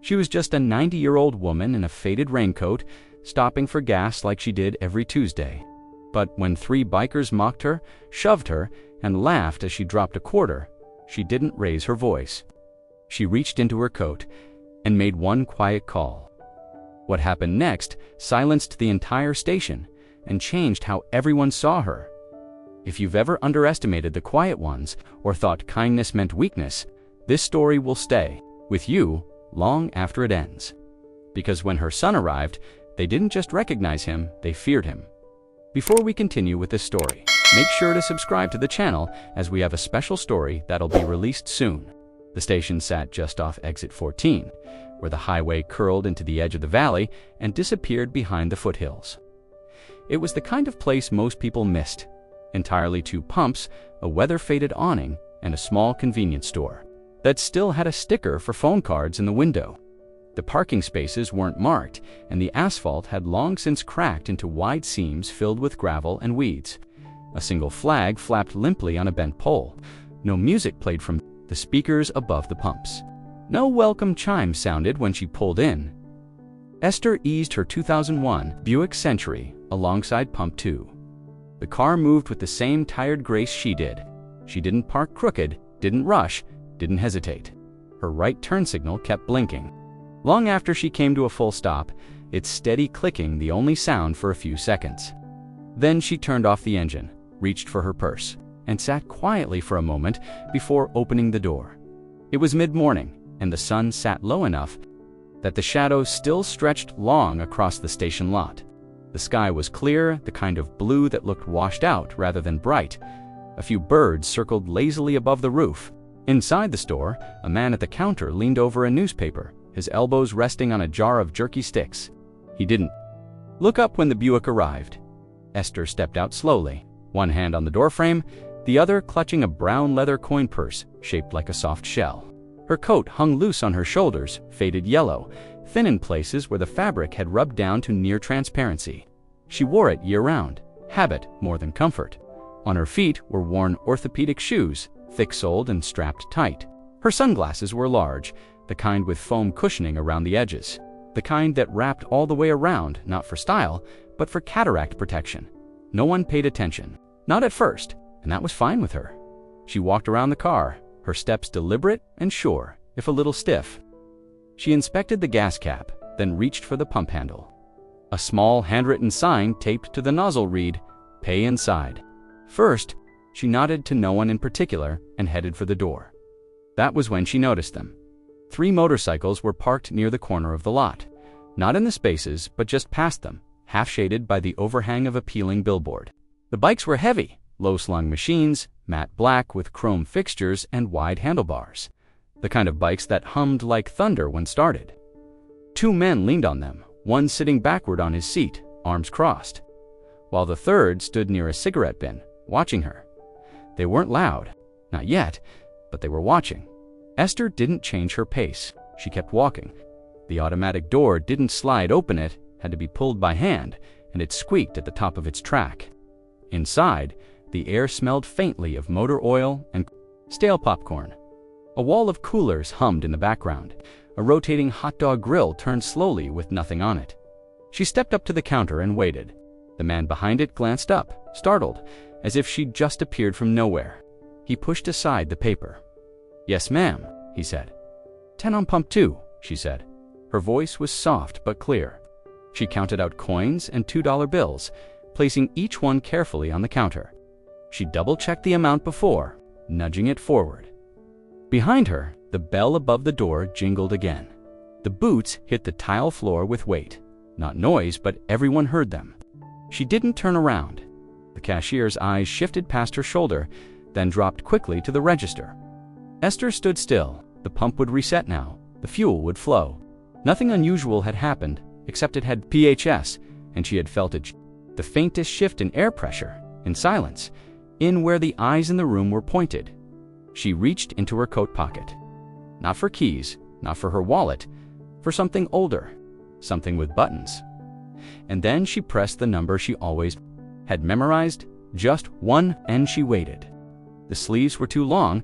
She was just a 90-year-old woman in a faded raincoat, stopping for gas like she did every Tuesday. But when 3 bikers mocked her, shoved her, and laughed as she dropped a quarter, she didn't raise her voice. She reached into her coat and made one quiet call. What happened next silenced the entire station and changed how everyone saw her. If you've ever underestimated the quiet ones or thought kindness meant weakness, this story will stay with you long after it ends. Because when her son arrived, they didn't just recognize him, they feared him. Before we continue with this story, make sure to subscribe to the channel as we have a special story that'll be released soon. The station sat just off exit 14, where the highway curled into the edge of the valley and disappeared behind the foothills. It was the kind of place most people missed. Entirely 2 pumps, a weather-faded awning, and a small convenience store that still had a sticker for phone cards in the window. The parking spaces weren't marked, and the asphalt had long since cracked into wide seams filled with gravel and weeds. A single flag flapped limply on a bent pole. No music played from the speakers above the pumps. No welcome chime sounded when she pulled in. Esther eased her 2001 Buick Century alongside Pump 2. The car moved with the same tired grace she did. She didn't park crooked, didn't rush, didn't hesitate. Her right turn signal kept blinking. Long after she came to a full stop, its steady clicking the only sound for a few seconds. Then she turned off the engine, reached for her purse, and sat quietly for a moment before opening the door. It was mid-morning, and the sun sat low enough that the shadows still stretched long across the station lot. The sky was clear, the kind of blue that looked washed out rather than bright. A few birds circled lazily above the roof. Inside the store, a man at the counter leaned over a newspaper, his elbows resting on a jar of jerky sticks. He didn't look up when the Buick arrived. Esther stepped out slowly, one hand on the doorframe, the other clutching a brown leather coin purse shaped like a soft shell. Her coat hung loose on her shoulders, faded yellow, thin in places where the fabric had rubbed down to near transparency. She wore it year-round, habit more than comfort. On her feet were worn orthopedic shoes, thick-soled and strapped tight. Her sunglasses were large, the kind with foam cushioning around the edges, the kind that wrapped all the way around, not for style, but for cataract protection. No one paid attention, not at first, and that was fine with her. She walked around the car, her steps deliberate and sure, if a little stiff. She inspected the gas cap, then reached for the pump handle. A small handwritten sign taped to the nozzle read, "Pay inside." First, she nodded to no one in particular and headed for the door. That was when she noticed them. 3 motorcycles were parked near the corner of the lot, not in the spaces, but just past them, half shaded by the overhang of a peeling billboard. The bikes were heavy, low-slung machines, matte black with chrome fixtures and wide handlebars, the kind of bikes that hummed like thunder when started. 2 men leaned on them, one sitting backward on his seat, arms crossed, while the third stood near a cigarette bin, watching her. They weren't loud, not yet, but they were watching. Esther didn't change her pace. She kept walking. The automatic door didn't slide open, it had to be pulled by hand, and it squeaked at the top of its track. Inside, the air smelled faintly of motor oil and stale popcorn. A wall of coolers hummed in the background. A rotating hot dog grill turned slowly with nothing on it. She stepped up to the counter and waited. The man behind it glanced up, startled, as if she'd just appeared from nowhere. He pushed aside the paper. "Yes, ma'am," he said. "10 on pump 2, she said. Her voice was soft but clear. She counted out coins and $2 bills, placing each one carefully on the counter. She double-checked the amount before, nudging it forward. Behind her, the bell above the door jingled again. The boots hit the tile floor with weight. Not noise, but everyone heard them. She didn't turn around. The cashier's eyes shifted past her shoulder, then dropped quickly to the register. Esther stood still. The pump would reset now. The fuel would flow. Nothing unusual had happened, except it had PHS, and she had felt it. The faintest shift in air pressure, in silence, in where the eyes in the room were pointed. She reached into her coat pocket. Not for keys, not for her wallet, for something older, something with buttons. And then she pressed the number she always had memorized, just one, and she waited. The sleeves were too long,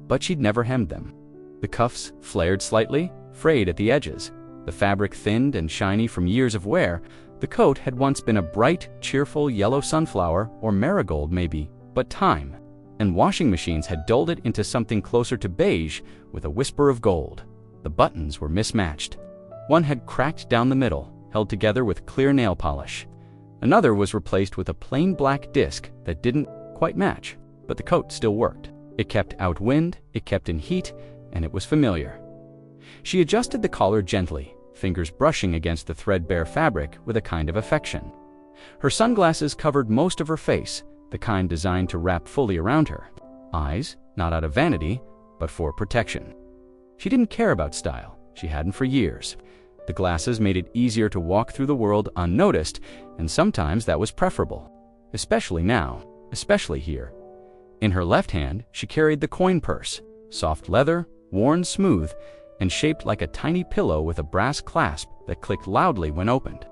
but she'd never hemmed them. The cuffs flared slightly, frayed at the edges, the fabric thinned and shiny from years of wear. The coat had once been a bright, cheerful yellow sunflower or marigold maybe, but time and washing machines had dulled it into something closer to beige with a whisper of gold. The buttons were mismatched. One had cracked down the middle, held together with clear nail polish. Another was replaced with a plain black disc that didn't quite match, but the coat still worked. It kept out wind, it kept in heat, and it was familiar. She adjusted the collar gently, fingers brushing against the threadbare fabric with a kind of affection. Her sunglasses covered most of her face, the kind designed to wrap fully around her. Eyes, not out of vanity, but for protection. She didn't care about style. She hadn't for years. The glasses made it easier to walk through the world unnoticed, and sometimes that was preferable. Especially now, especially here. In her left hand, she carried the coin purse, soft leather, worn smooth, and shaped like a tiny pillow with a brass clasp that clicked loudly when opened.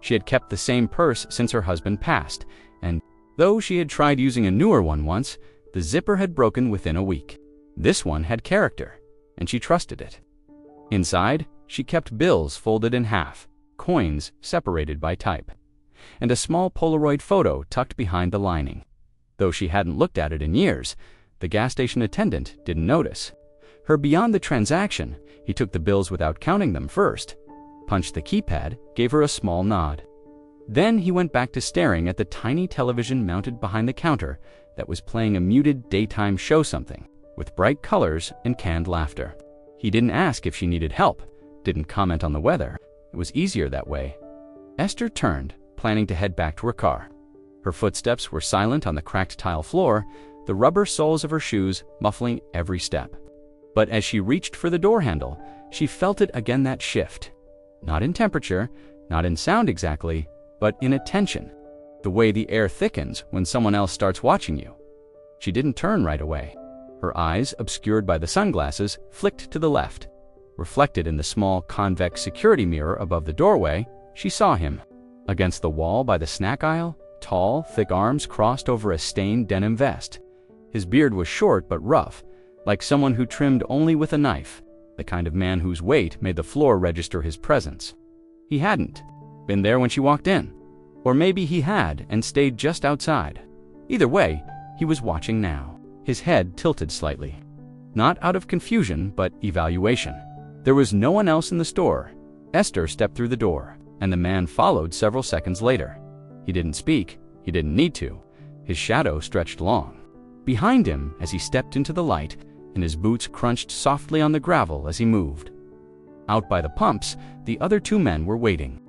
She had kept the same purse since her husband passed, and though she had tried using a newer one once, the zipper had broken within a week. This one had character, and she trusted it. Inside, she kept bills folded in half, coins separated by type, and a small Polaroid photo tucked behind the lining. Though she hadn't looked at it in years, the gas station attendant didn't notice. Her beyond the transaction, he took the bills without counting them first, punched the keypad, gave her a small nod. Then he went back to staring at the tiny television mounted behind the counter that was playing a muted daytime show something, with bright colors and canned laughter. He didn't ask if she needed help, didn't comment on the weather. It was easier that way. Esther turned, planning to head back to her car. Her footsteps were silent on the cracked tile floor, the rubber soles of her shoes muffling every step. But as she reached for the door handle, she felt it again, that shift. Not in temperature, not in sound exactly, but in attention. The way the air thickens when someone else starts watching you. She didn't turn right away. Her eyes, obscured by the sunglasses, flicked to the left. Reflected in the small convex security mirror above the doorway, she saw him. Against the wall by the snack aisle, tall, thick arms crossed over a stained denim vest. His beard was short but rough, like someone who trimmed only with a knife, the kind of man whose weight made the floor register his presence. He hadn't been there when she walked in. Or maybe he had and stayed just outside. Either way, he was watching now, his head tilted slightly. Not out of confusion, but evaluation. There was no one else in the store. Esther stepped through the door, and the man followed several seconds later. He didn't speak. He didn't need to. His shadow stretched long. Behind him, as he stepped into the light, and his boots crunched softly on the gravel as he moved. Out by the pumps, the other two men were waiting.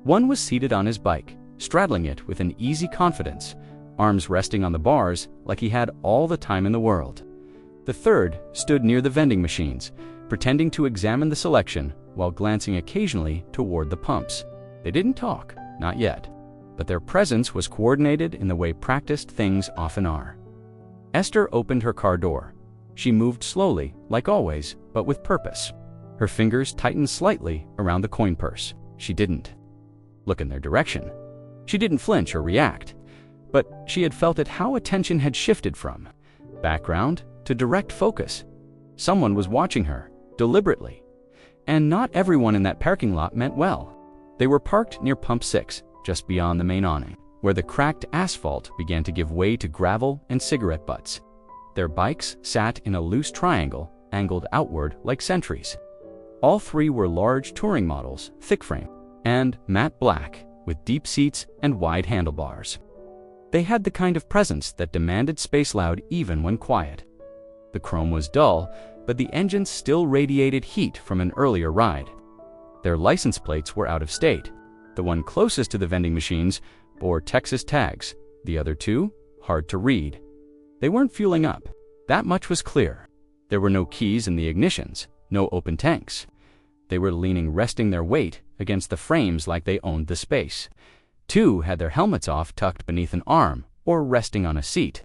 One was seated on his bike, straddling it with an easy confidence, arms resting on the bars like he had all the time in the world. The third stood near the vending machines, pretending to examine the selection while glancing occasionally toward the pumps. They didn't talk, not yet, but their presence was coordinated in the way practiced things often are. Esther opened her car door. She moved slowly, like always, but with purpose. Her fingers tightened slightly around the coin purse. She didn't look in their direction. She didn't flinch or react, but she had felt it how attention had shifted from background to direct focus. Someone was watching her, deliberately. And not everyone in that parking lot meant well. They were parked near Pump 6, just beyond the main awning, where the cracked asphalt began to give way to gravel and cigarette butts. Their bikes sat in a loose triangle, angled outward like sentries. All three were large touring models, thick frame, and matte black, with deep seats and wide handlebars. They had the kind of presence that demanded space loud even when quiet. The chrome was dull, but the engines still radiated heat from an earlier ride. Their license plates were out of state. The one closest to the vending machines bore Texas tags, the other two, hard to read. They weren't fueling up. That much was clear. There were no keys in the ignitions, no open tanks. They were leaning, resting their weight against the frames like they owned the space. Two had their helmets off, tucked beneath an arm or resting on a seat.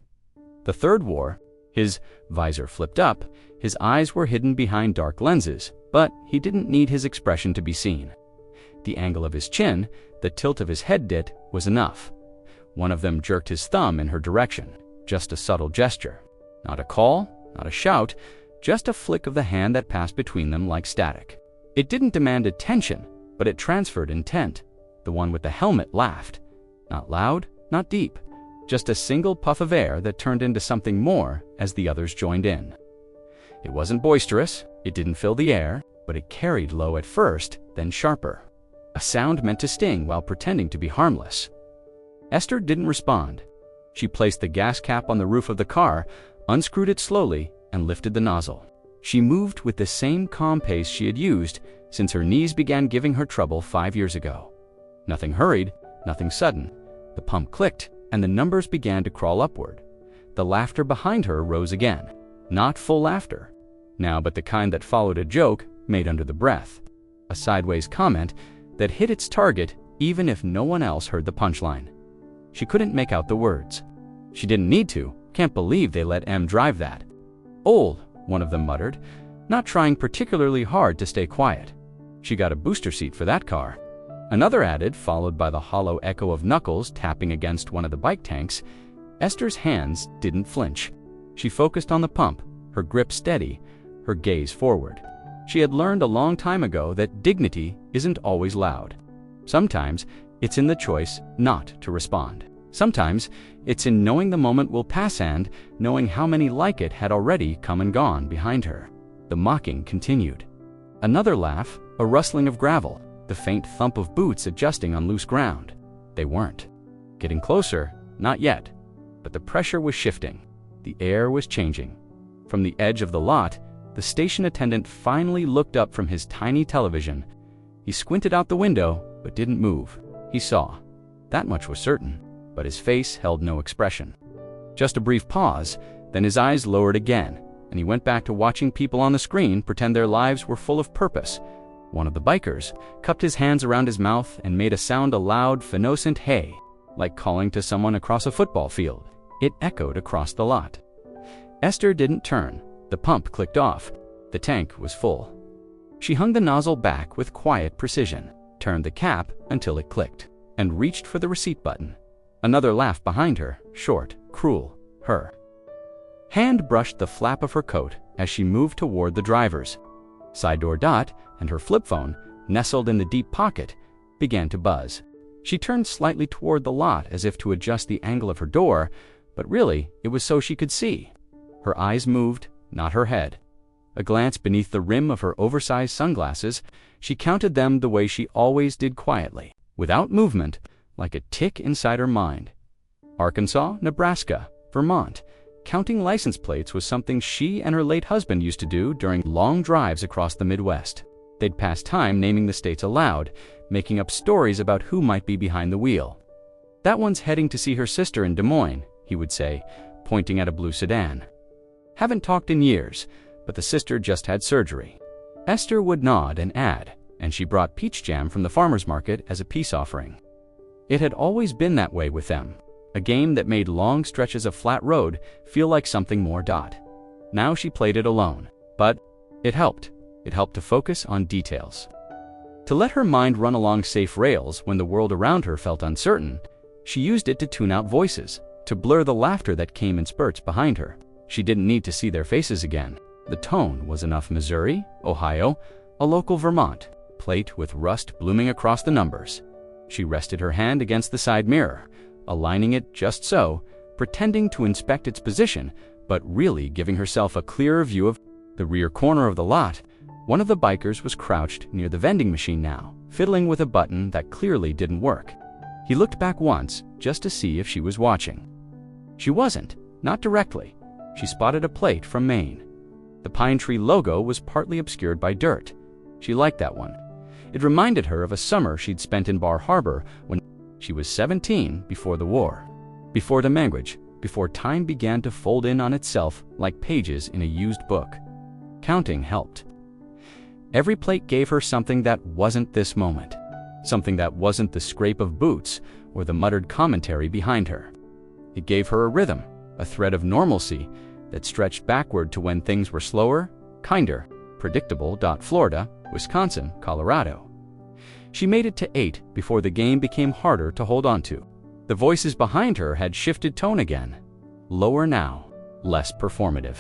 The third wore his visor flipped up. His eyes were hidden behind dark lenses, but he didn't need his expression to be seen. The angle of his chin, the tilt of his head dit, was enough. One of them jerked his thumb in her direction, just a subtle gesture. Not a call, not a shout, just a flick of the hand that passed between them like static. It didn't demand attention, but it transferred intent. The one with the helmet laughed. Not loud, not deep, just a single puff of air that turned into something more as the others joined in. It wasn't boisterous, it didn't fill the air, but it carried low at first, then sharper. A sound meant to sting while pretending to be harmless. Esther didn't respond. She placed the gas cap on the roof of the car, unscrewed it slowly, and lifted the nozzle. She moved with the same calm pace she had used since her knees began giving her trouble 5 years ago. Nothing hurried, nothing sudden. The pump clicked, and the numbers began to crawl upward. The laughter behind her rose again. Not full laughter, now, but the kind that followed a joke made under the breath. A sideways comment that hit its target even if no one else heard the punchline. She couldn't make out the words. She didn't need to. Can't believe they let Em drive that. Old, one of them muttered, not trying particularly hard to stay quiet. She got a booster seat for that car. Another added, followed by the hollow echo of knuckles tapping against one of the bike tanks. Esther's hands didn't flinch. She focused on the pump, her grip steady, her gaze forward. She had learned a long time ago that dignity isn't always loud. Sometimes it's in the choice not to respond. Sometimes it's in knowing the moment will pass and knowing how many like it had already come and gone behind her. The mocking continued. Another laugh, a rustling of gravel, the faint thump of boots adjusting on loose ground. They weren't. Getting closer, not yet. But the pressure was shifting. The air was changing. From the edge of the lot, the station attendant finally looked up from his tiny television. He squinted out the window, but didn't move. He saw. That much was certain, but his face held no expression. Just a brief pause, then his eyes lowered again, and he went back to watching people on the screen pretend their lives were full of purpose. One of the bikers cupped his hands around his mouth and made a sound, a loud, phonoscent hey, like calling to someone across a football field. It echoed across the lot. Esther didn't turn. The pump clicked off. The tank was full. She hung the nozzle back with quiet precision, turned the cap until it clicked, and reached for the receipt button. Another laugh behind her, short, cruel, her. Hand brushed the flap of her coat as she moved toward the drivers. Side door dot and her flip phone, nestled in the deep pocket, began to buzz. She turned slightly toward the lot as if to adjust the angle of her door, but really it was so she could see. Her eyes moved, not her head. A glance beneath the rim of her oversized sunglasses, she counted them the way she always did, quietly, without movement, like a tick inside her mind. Arkansas, Nebraska, Vermont. Counting license plates was something she and her late husband used to do during long drives across the Midwest. They'd pass time naming the states aloud, making up stories about who might be behind the wheel. "That one's heading to see her sister in Des Moines," he would say, pointing at a blue sedan. "Haven't talked in years, but the sister just had surgery." Esther would nod and add, and she brought peach jam from the farmer's market as a peace offering. It had always been that way with them, a game that made long stretches of flat road feel like something more. Now she played it alone, but it helped. It helped to focus on details. To let her mind run along safe rails when the world around her felt uncertain, she used it to tune out voices, to blur the laughter that came in spurts behind her. She didn't need to see their faces again. The tone was enough. Missouri, Ohio, a local Vermont, plate with rust blooming across the numbers. She rested her hand against the side mirror, aligning it just so, pretending to inspect its position, but really giving herself a clearer view of the rear corner of the lot. One of the bikers was crouched near the vending machine now, fiddling with a button that clearly didn't work. He looked back once, just to see if she was watching. She wasn't, not directly. She spotted a plate from Maine. The pine tree logo was partly obscured by dirt. She liked that one. It reminded her of a summer she'd spent in Bar Harbor when she was 17, before the war. Before the language, before time began to fold in on itself like pages in a used book. Counting helped. Every plate gave her something that wasn't this moment, something that wasn't the scrape of boots or the muttered commentary behind her. It gave her a rhythm, a thread of normalcy that stretched backward to when things were slower, kinder, predictable. Florida, Wisconsin, Colorado. She made it to 8 before the game became harder to hold on to. The voices behind her had shifted tone again. Lower now, less performative.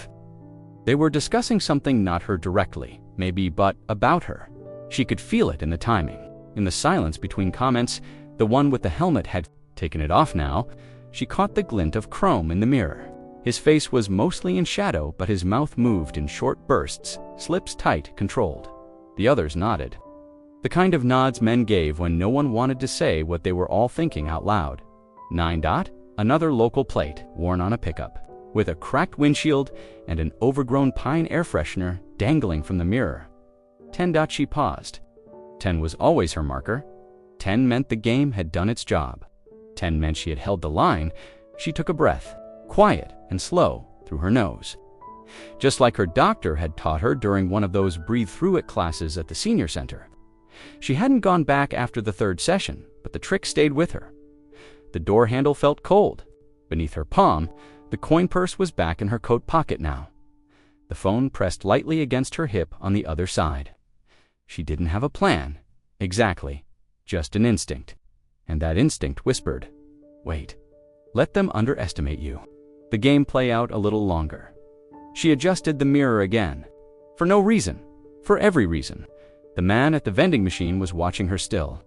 They were discussing something not her directly, maybe, but about her. She could feel it in the timing. In the silence between comments, the one with the helmet had taken it off now. She caught the glint of chrome in the mirror. His face was mostly in shadow, but his mouth moved in short bursts, lips tight, controlled. The others nodded. The kind of nods men gave when no one wanted to say what they were all thinking out loud. 9. Another local plate, worn on a pickup, with a cracked windshield and an overgrown pine air freshener dangling from the mirror. 10. She paused. 10 was always her marker. 10 meant the game had done its job. 10 meant she had held the line. She took a breath, quiet and slow, through her nose. Just like her doctor had taught her during one of those breathe-through-it classes at the senior center. She hadn't gone back after the third session, but the trick stayed with her. The door handle felt cold. Beneath her palm, the coin purse was back in her coat pocket now. The phone pressed lightly against her hip on the other side. She didn't have a plan. Exactly. Just an instinct. And that instinct whispered, "Wait. Let them underestimate you." The game play out a little longer. She adjusted the mirror again. For no reason. For every reason. The man at the vending machine was watching her still,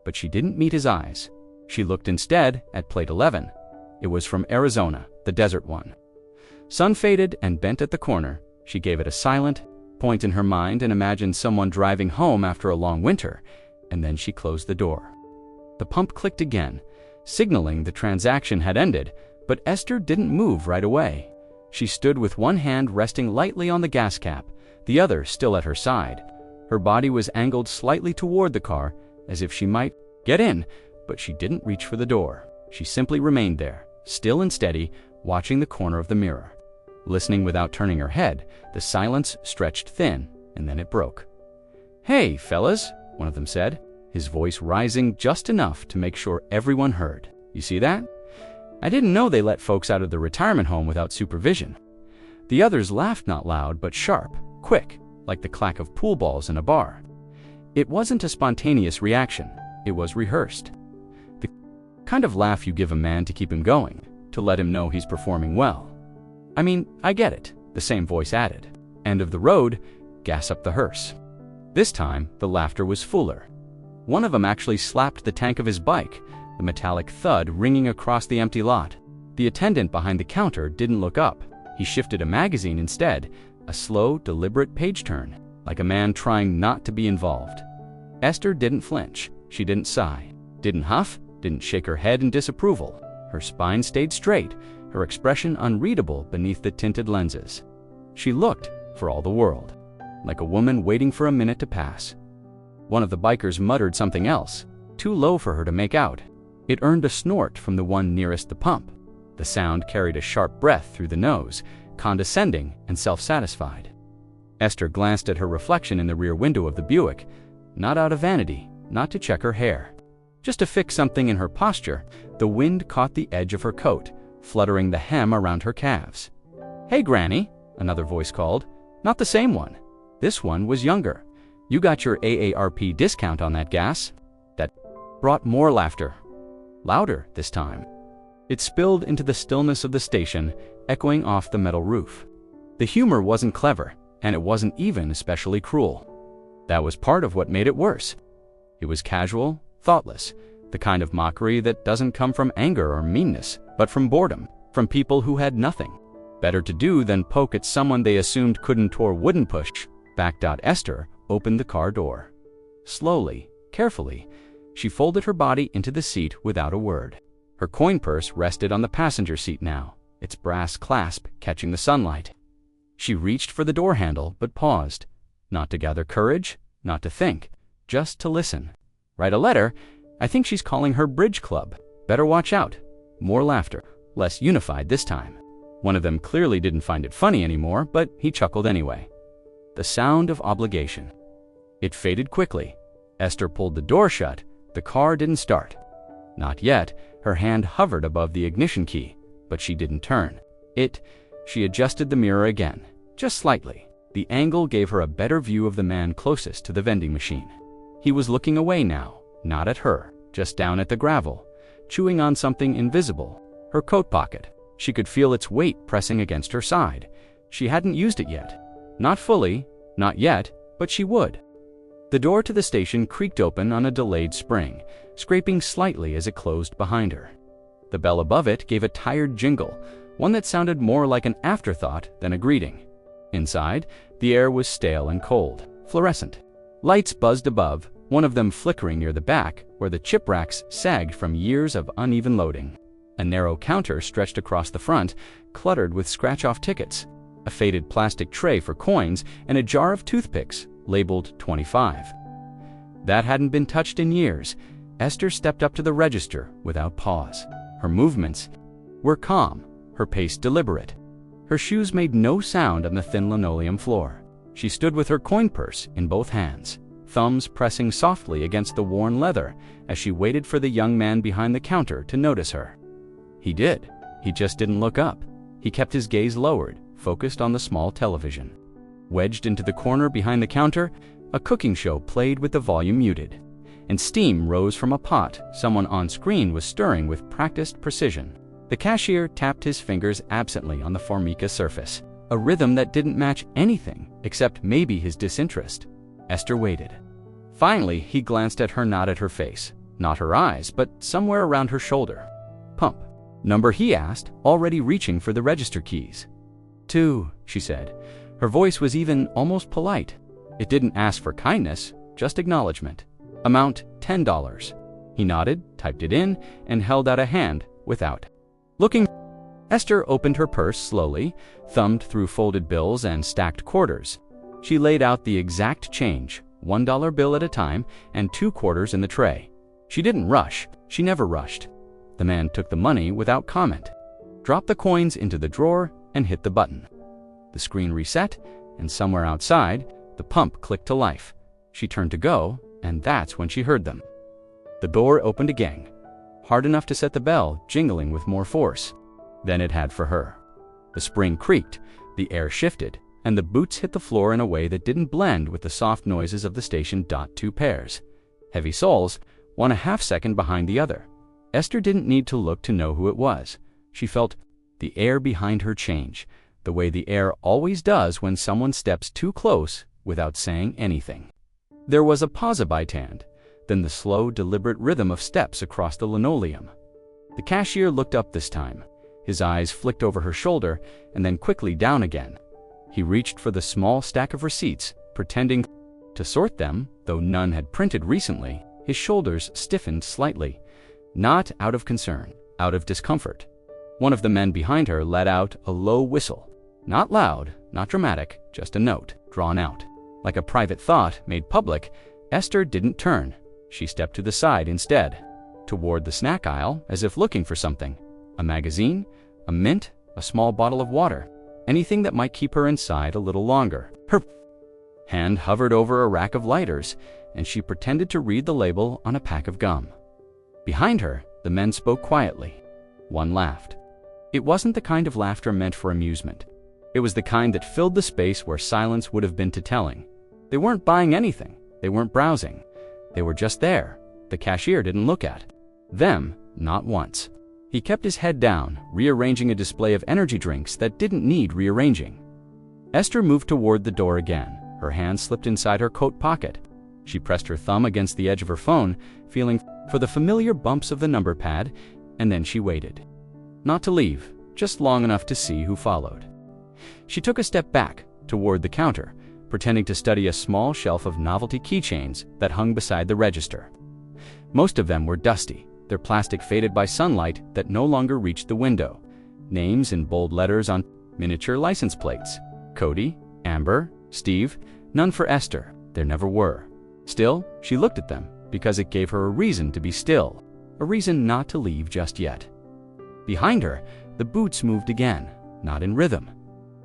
but she didn't meet his eyes. She looked instead at plate 11. It was from Arizona, the desert one. Sun-faded and bent at the corner, she gave it a silent point in her mind and imagined someone driving home after a long winter, and then she closed the door. The pump clicked again, signaling the transaction had ended, but Esther didn't move right away. She stood with one hand resting lightly on the gas cap, the other still at her side. Her body was angled slightly toward the car, as if she might get in, but she didn't reach for the door. She simply remained there, still and steady, watching the corner of the mirror. Listening without turning her head, the silence stretched thin, and then it broke. "Hey, fellas," one of them said, his voice rising just enough to make sure everyone heard. "You see that? I didn't know they let folks out of the retirement home without supervision." The others laughed, not loud, but sharp, quick, like the clack of pool balls in a bar. It wasn't a spontaneous reaction. It was rehearsed. The kind of laugh you give a man to keep him going, to let him know he's performing well. "I mean, I get it," the same voice added. "End of the road, gas up the hearse." This time, the laughter was fuller. One of them actually slapped the tank of his bike, the metallic thud ringing across the empty lot. The attendant behind the counter didn't look up. He shifted a magazine instead, a slow, deliberate page turn, like a man trying not to be involved. Esther didn't flinch. She didn't sigh, didn't huff, didn't shake her head in disapproval. Her spine stayed straight, her expression unreadable beneath the tinted lenses. She looked, for all the world, like a woman waiting for a minute to pass. One of the bikers muttered something else, too low for her to make out. It earned a snort from the one nearest the pump. The sound carried a sharp breath through the nose, condescending and self-satisfied. Esther glanced at her reflection in the rear window of the Buick, not out of vanity, not to check her hair. Just to fix something in her posture, the wind caught the edge of her coat, fluttering the hem around her calves. "Hey, Granny," another voice called. Not the same one. This one was younger. "You got your AARP discount on that gas." That brought more laughter. Louder this time. It spilled into the stillness of the station, echoing off the metal roof. The humor wasn't clever, and it wasn't even especially cruel. That was part of what made it worse. It was casual, thoughtless, the kind of mockery that doesn't come from anger or meanness, but from boredom, from people who had nothing better to do than poke at someone they assumed couldn't or wouldn't push back. Esther opened the car door. Slowly, carefully, she folded her body into the seat without a word. Her coin purse rested on the passenger seat now, its brass clasp catching the sunlight. She reached for the door handle, but paused, not to gather courage, not to think, just to listen. Write a letter? I think she's calling her bridge club. Better watch out. More laughter, less unified this time. One of them clearly didn't find it funny anymore, but he chuckled anyway. The sound of obligation. It faded quickly. Esther pulled the door shut. The car didn't start. Not yet. Her hand hovered above the ignition key, but she didn't turn. She adjusted the mirror again, just slightly. The angle gave her a better view of the man closest to the vending machine. He was looking away now, not at her, just down at the gravel, chewing on something invisible. Her coat pocket. She could feel its weight pressing against her side. She hadn't used it yet. Not fully, not yet, but she would. The door to the station creaked open on a delayed spring, scraping slightly as it closed behind her. The bell above it gave a tired jingle, one that sounded more like an afterthought than a greeting. Inside, the air was stale and cold, fluorescent. Lights buzzed above, one of them flickering near the back, where the chip racks sagged from years of uneven loading. A narrow counter stretched across the front, cluttered with scratch-off tickets, a faded plastic tray for coins, and a jar of toothpicks, labeled 25. That hadn't been touched in years. Esther stepped up to the register without pause. Her movements were calm, her pace deliberate. Her shoes made no sound on the thin linoleum floor. She stood with her coin purse in both hands, thumbs pressing softly against the worn leather as she waited for the young man behind the counter to notice her. He did. He just didn't look up. He kept his gaze lowered, focused on the small television. Wedged into the corner behind the counter, a cooking show played with the volume muted, and steam rose from a pot someone on screen was stirring with practiced precision. The cashier tapped his fingers absently on the formica surface, a rhythm that didn't match anything except maybe his disinterest. Esther waited. Finally, he glanced at her, not at her face, not her eyes, but somewhere around her shoulder. Pump. Number, he asked, already reaching for the register keys. 2, she said. Her voice was even almost polite. It didn't ask for kindness, just acknowledgement. Amount $10. He nodded, typed it in, and held out a hand without looking. Esther opened her purse slowly, thumbed through folded bills and stacked quarters. She laid out the exact change, $1 bill at a time, and 2 quarters in the tray. She didn't rush. She never rushed. The man took the money without comment, dropped the coins into the drawer, and hit the button. The screen reset, and somewhere outside, the pump clicked to life. She turned to go, and that's when she heard them. The door opened again, hard enough to set the bell jingling with more force than it had for her. The spring creaked, the air shifted, and the boots hit the floor in a way that didn't blend with the soft noises of the station. 2 pairs. Heavy soles, one a half second behind the other. Esther didn't need to look to know who it was. She felt the air behind her change, the way the air always does when someone steps too close without saying anything. There was a pause a bytand, then the slow, deliberate rhythm of steps across the linoleum. The cashier looked up this time. His eyes flicked over her shoulder and then quickly down again. He reached for the small stack of receipts, pretending to sort them, though none had printed recently. His shoulders stiffened slightly, not out of concern, out of discomfort. One of the men behind her let out a low whistle. Not loud, not dramatic, just a note, drawn out. Like a private thought made public, Esther didn't turn. She stepped to the side instead, toward the snack aisle, as if looking for something. A magazine, a mint, a small bottle of water, anything that might keep her inside a little longer. Her hand hovered over a rack of lighters, and she pretended to read the label on a pack of gum. Behind her, the men spoke quietly. One laughed. It wasn't the kind of laughter meant for amusement. It was the kind that filled the space where silence would have been to telling. They weren't buying anything. They weren't browsing. They were just there. The cashier didn't look at them, not once. He kept his head down, rearranging a display of energy drinks that didn't need rearranging. Esther moved toward the door again. Her hand slipped inside her coat pocket. She pressed her thumb against the edge of her phone, feeling for the familiar bumps of the number pad, and then she waited. Not to leave, just long enough to see who followed. She took a step back, toward the counter, pretending to study a small shelf of novelty keychains that hung beside the register. Most of them were dusty, their plastic faded by sunlight that no longer reached the window. Names in bold letters on miniature license plates. Cody, Amber, Steve, none for Esther. There never were. Still, she looked at them because it gave her a reason to be still, a reason not to leave just yet. Behind her, the boots moved again, not in rhythm.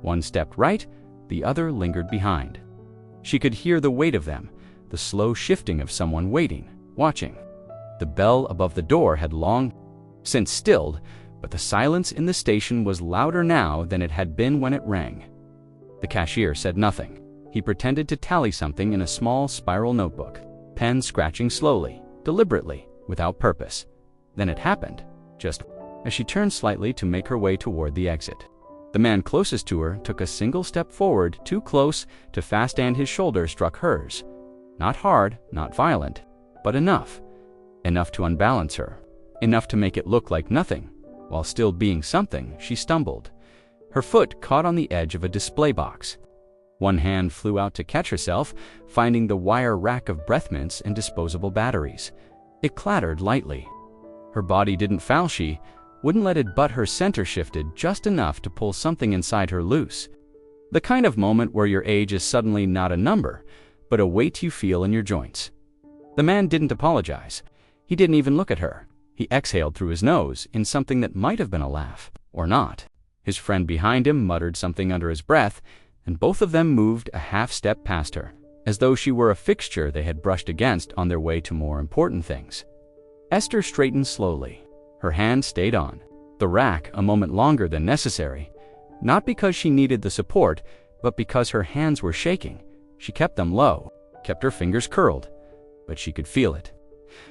One stepped right, the other lingered behind. She could hear the weight of them, the slow shifting of someone waiting, watching. The bell above the door had long since stilled, but the silence in the station was louder now than it had been when it rang. The cashier said nothing. He pretended to tally something in a small spiral notebook, pen scratching slowly, deliberately, without purpose. Then it happened, just as she turned slightly to make her way toward the exit. The man closest to her took a single step forward, too close to fast, and his shoulder struck hers. Not hard, not violent, but enough. Enough to unbalance her. Enough to make it look like nothing. While still being something, she stumbled. Her foot caught on the edge of a display box. One hand flew out to catch herself, finding the wire rack of breath mints and disposable batteries. It clattered lightly. Her body didn't foul, she wouldn't let it, but her center shifted just enough to pull something inside her loose. The kind of moment where your age is suddenly not a number, but a weight you feel in your joints. The man didn't apologize. He didn't even look at her. He exhaled through his nose in something that might have been a laugh, or not. His friend behind him muttered something under his breath, and both of them moved a half-step past her, as though she were a fixture they had brushed against on their way to more important things. Esther straightened slowly. Her hand stayed on the rack a moment longer than necessary, not because she needed the support, but because her hands were shaking. She kept them low, kept her fingers curled, but she could feel it.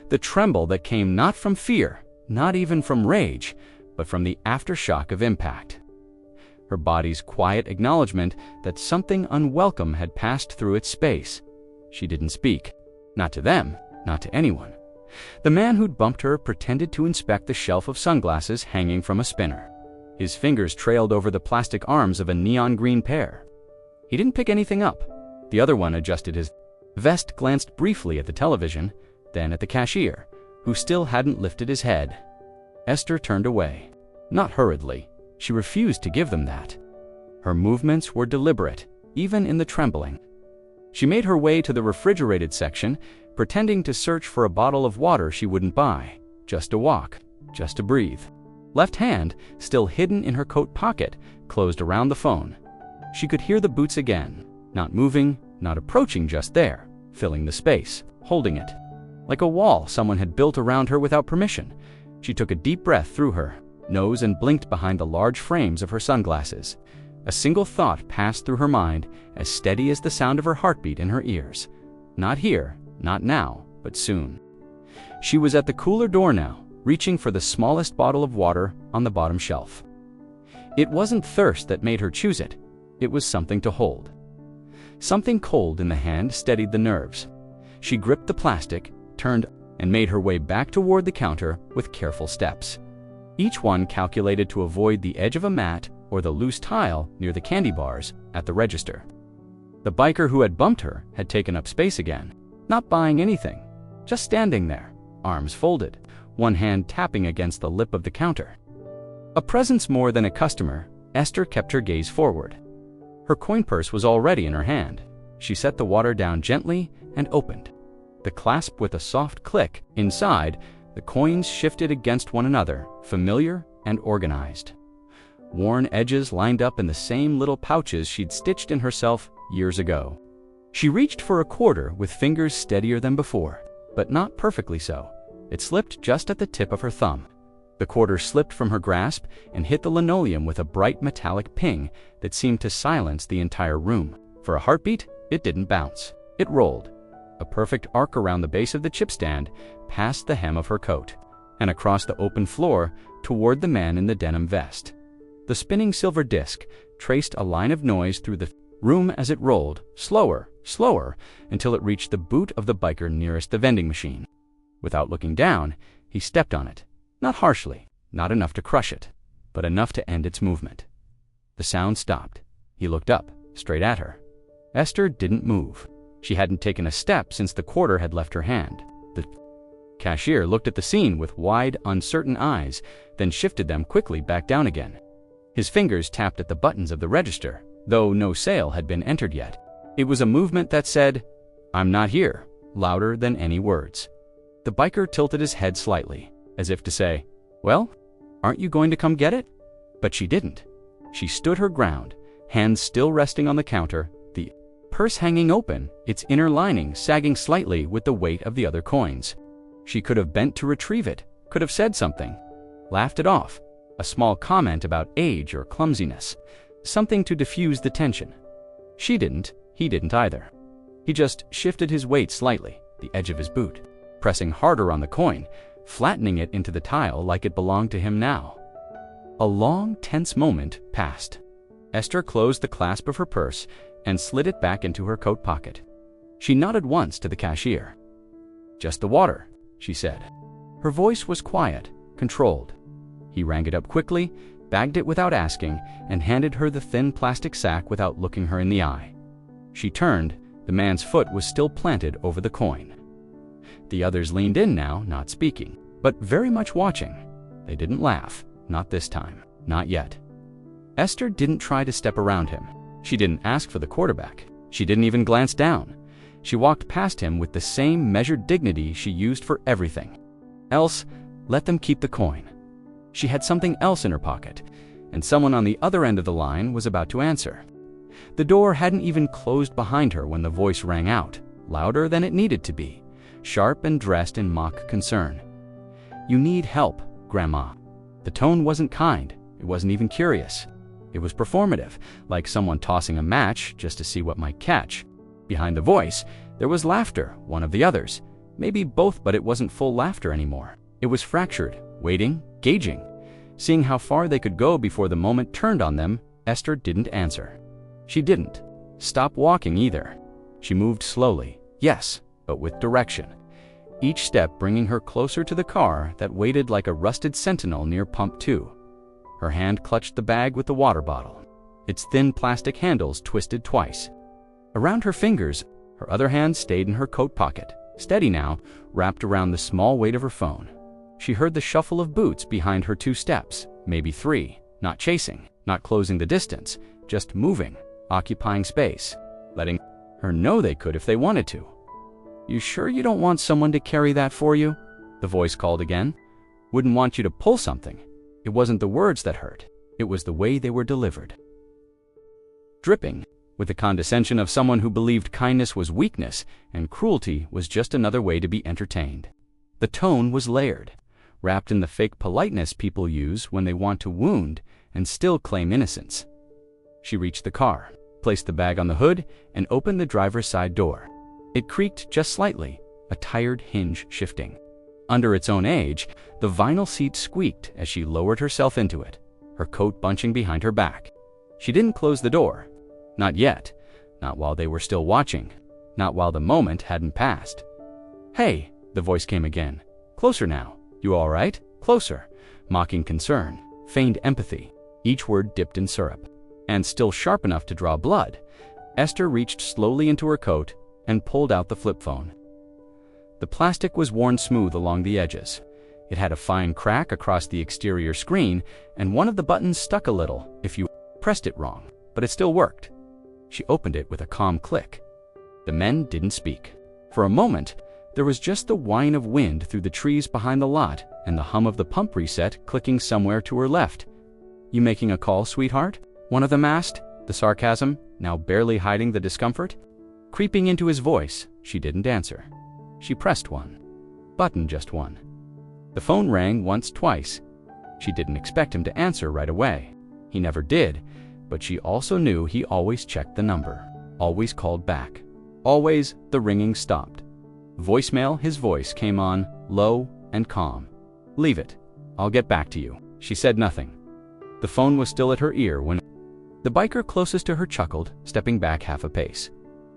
The tremble that came not from fear, not even from rage, but from the aftershock of impact. Her body's quiet acknowledgement that something unwelcome had passed through its space. She didn't speak. Not to them, not to anyone. The man who'd bumped her pretended to inspect the shelf of sunglasses hanging from a spinner. His fingers trailed over the plastic arms of a neon green pair. He didn't pick anything up. The other one adjusted his vest, glanced briefly at the television, then at the cashier, who still hadn't lifted his head. Esther turned away. Not hurriedly. She refused to give them that. Her movements were deliberate, even in the trembling. She made her way to the refrigerated section, pretending to search for a bottle of water she wouldn't buy, just to walk, just to breathe. Left hand, still hidden in her coat pocket, closed around the phone. She could hear the boots again, not moving, not approaching, just there, filling the space, holding it. Like a wall someone had built around her without permission. She took a deep breath through her nose and blinked behind the large frames of her sunglasses. A single thought passed through her mind, as steady as the sound of her heartbeat in her ears. Not here, not now, but soon. She was at the cooler door now, reaching for the smallest bottle of water on the bottom shelf. It wasn't thirst that made her choose it. It was something to hold. Something cold in the hand steadied the nerves. She gripped the plastic, turned, and made her way back toward the counter with careful steps. Each one calculated to avoid the edge of a mat or the loose tile near the candy bars at the register. The biker who had bumped her had taken up space again, not buying anything, just standing there, arms folded, one hand tapping against the lip of the counter. A presence more than a customer, Esther kept her gaze forward. Her coin purse was already in her hand. She set the water down gently and opened. The clasp with a soft click. Inside, the coins shifted against one another, familiar and organized. Worn edges lined up in the same little pouches she'd stitched in herself years ago. She reached for a quarter with fingers steadier than before, but not perfectly so. It slipped just at the tip of her thumb. The quarter slipped from her grasp and hit the linoleum with a bright metallic ping that seemed to silence the entire room. For a heartbeat, it didn't bounce. It rolled, a perfect arc around the base of the chip stand, past the hem of her coat, and across the open floor toward the man in the denim vest. The spinning silver disc traced a line of noise through the room as it rolled, slower, slower, until it reached the boot of the biker nearest the vending machine. Without looking down, he stepped on it. Not harshly, not enough to crush it, but enough to end its movement. The sound stopped. He looked up, straight at her. Esther didn't move. She hadn't taken a step since the quarter had left her hand. The cashier looked at the scene with wide, uncertain eyes, then shifted them quickly back down again. His fingers tapped at the buttons of the register, though no sale had been entered yet. It was a movement that said, "I'm not here," louder than any words. The biker tilted his head slightly, as if to say, "Well, aren't you going to come get it?" But she didn't. She stood her ground, hands still resting on the counter, the purse hanging open, its inner lining sagging slightly with the weight of the other coins. She could have bent to retrieve it, could have said something, laughed it off, a small comment about age or clumsiness, something to diffuse the tension. She didn't, he didn't either. He just shifted his weight slightly, the edge of his boot, pressing harder on the coin, flattening it into the tile like it belonged to him now. A long, tense moment passed. Esther closed the clasp of her purse and slid it back into her coat pocket. She nodded once to the cashier. "Just the water," she said. Her voice was quiet, controlled. He rang it up quickly, bagged it without asking, and handed her the thin plastic sack without looking her in the eye. She turned. The man's foot was still planted over the coin. The others leaned in now, not speaking, but very much watching. They didn't laugh. Not this time. Not yet. Esther didn't try to step around him. She didn't ask for the quarterback. She didn't even glance down. She walked past him with the same measured dignity she used for everything. Else, let them keep the coin. She had something else in her pocket, and someone on the other end of the line was about to answer. The door hadn't even closed behind her when the voice rang out, louder than it needed to be, sharp and dressed in mock concern. "You need help, Grandma." The tone wasn't kind. It wasn't even curious. It was performative, like someone tossing a match just to see what might catch. Behind the voice, there was laughter, one of the others. Maybe both, but it wasn't full laughter anymore. It was fractured, waiting, gauging. Seeing how far they could go before the moment turned on them, Esther didn't answer. She didn't stop walking either. She moved slowly, yes, but with direction. Each step bringing her closer to the car that waited like a rusted sentinel near pump 2. Her hand clutched the bag with the water bottle. Its thin plastic handles twisted twice. Around her fingers, her other hand stayed in her coat pocket, steady now, wrapped around the small weight of her phone. She heard the shuffle of boots behind her 2 steps, maybe 3, not chasing, not closing the distance, just moving, occupying space, letting her know they could if they wanted to. "You sure you don't want someone to carry that for you?" the voice called again. "Wouldn't want you to pull something." It wasn't the words that hurt. It was the way they were delivered. Dripping, with the condescension of someone who believed kindness was weakness and cruelty was just another way to be entertained. The tone was layered, wrapped in the fake politeness people use when they want to wound and still claim innocence. She reached the car, placed the bag on the hood, and opened the driver's side door. It creaked just slightly, a tired hinge shifting. Under its own age, the vinyl seat squeaked as she lowered herself into it, her coat bunching behind her back. She didn't close the door. Not yet. Not while they were still watching. Not while the moment hadn't passed. "Hey," the voice came again. "Closer now. You all right? Closer." Mocking concern, feigned empathy, each word dipped in syrup. And still sharp enough to draw blood, Esther reached slowly into her coat and pulled out the flip phone. The plastic was worn smooth along the edges. It had a fine crack across the exterior screen, and one of the buttons stuck a little if you pressed it wrong, but it still worked. She opened it with a calm click. The men didn't speak. For a moment, there was just the whine of wind through the trees behind the lot and the hum of the pump reset clicking somewhere to her left. "You making a call, sweetheart?" one of them asked, the sarcasm now barely hiding the discomfort. Creeping into his voice, she didn't answer. She pressed one. Button, just one. The phone rang once, twice. She didn't expect him to answer right away. He never did, but she also knew he always checked the number, always called back. Always the ringing stopped. Voicemail, his voice came on, low and calm. "Leave it. I'll get back to you." She said nothing. The phone was still at her ear when the biker closest to her chuckled, stepping back half a pace.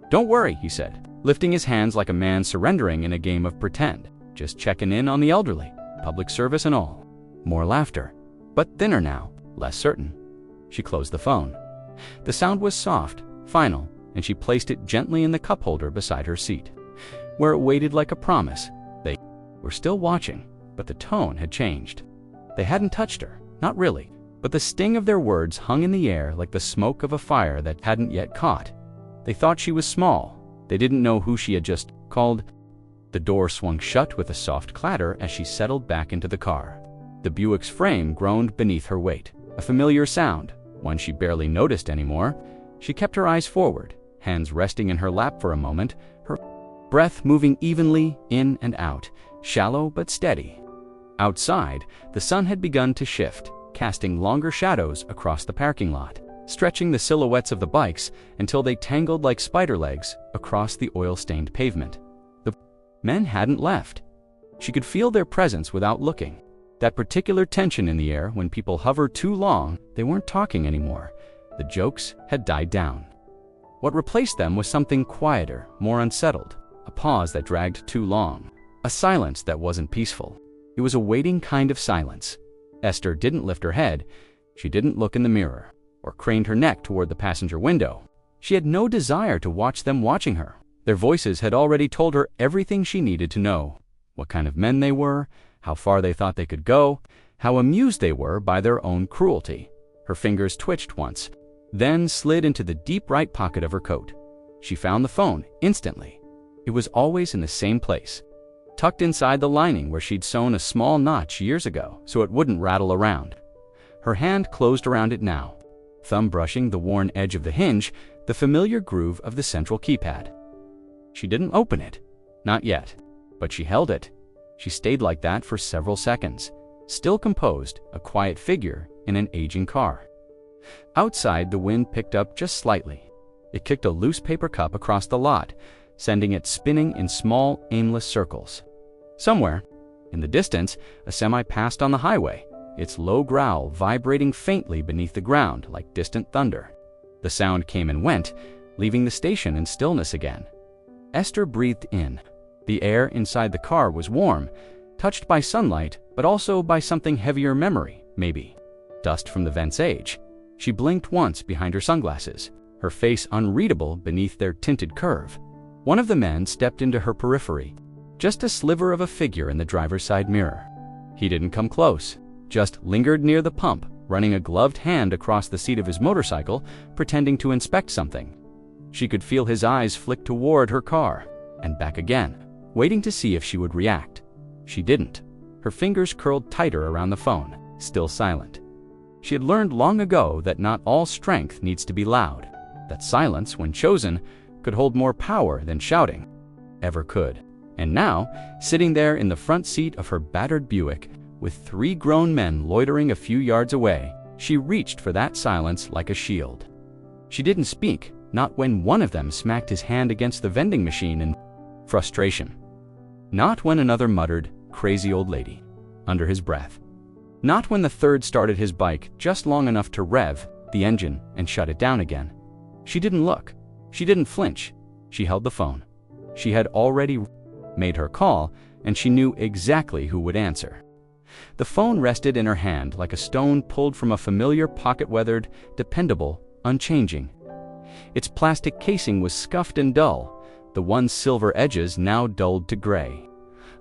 "Don't worry," he said, lifting his hands like a man surrendering in a game of pretend. "Just checking in on the elderly, public service and all." More laughter, but thinner now, less certain. She closed the phone. The sound was soft, final, and she placed it gently in the cup holder beside her seat, where it waited like a promise. They were still watching, but the tone had changed. They hadn't touched her, not really, but the sting of their words hung in the air like the smoke of a fire that hadn't yet caught. They thought she was small. They didn't know who she had just called. The door swung shut with a soft clatter as she settled back into the car. The Buick's frame groaned beneath her weight, a familiar sound, one she barely noticed anymore. She kept her eyes forward, hands resting in her lap for a moment, her breath moving evenly in and out, shallow but steady. Outside, the sun had begun to shift, casting longer shadows across the parking lot, stretching the silhouettes of the bikes until they tangled like spider legs across the oil-stained pavement. The men hadn't left. She could feel their presence without looking. That particular tension in the air when people hover too long, they weren't talking anymore. The jokes had died down. What replaced them was something quieter, more unsettled, a pause that dragged too long, a silence that wasn't peaceful. It was a waiting kind of silence. Esther didn't lift her head. She didn't look in the mirror, or craned her neck toward the passenger window. She had no desire to watch them watching her. Their voices had already told her everything she needed to know. What kind of men they were, how far they thought they could go, how amused they were by their own cruelty. Her fingers twitched once, then slid into the deep right pocket of her coat. She found the phone instantly. It was always in the same place, tucked inside the lining where she'd sewn a small notch years ago so it wouldn't rattle around. Her hand closed around it now, thumb brushing the worn edge of the hinge, the familiar groove of the central keypad. She didn't open it, not yet, but she held it. She stayed like that for several seconds, still composed, a quiet figure in an aging car. Outside, the wind picked up just slightly. It kicked a loose paper cup across the lot, sending it spinning in small, aimless circles. Somewhere, in the distance, a semi passed on the highway, its low growl vibrating faintly beneath the ground like distant thunder. The sound came and went, leaving the station in stillness again. Esther breathed in. The air inside the car was warm, touched by sunlight, but also by something heavier memory, maybe. Dust from the vent's age. She blinked once behind her sunglasses, her face unreadable beneath their tinted curve. One of the men stepped into her periphery, just a sliver of a figure in the driver's side mirror. He didn't come close, just lingered near the pump, running a gloved hand across the seat of his motorcycle, pretending to inspect something. She could feel his eyes flick toward her car, and back again, waiting to see if she would react. She didn't. Her fingers curled tighter around the phone, still silent. She had learned long ago that not all strength needs to be loud, that silence, when chosen, could hold more power than shouting ever could. And now, sitting there in the front seat of her battered Buick, with 3 grown men loitering a few yards away, she reached for that silence like a shield. She didn't speak, not when one of them smacked his hand against the vending machine in frustration. Not when another muttered, "Crazy old lady," under his breath. Not when the third started his bike just long enough to rev the engine and shut it down again. She didn't look. She didn't flinch. She held the phone. She had already made her call, and she knew exactly who would answer. The phone rested in her hand like a stone pulled from a familiar pocket-weathered, dependable, unchanging. Its plastic casing was scuffed and dull, the one silver edges now dulled to gray.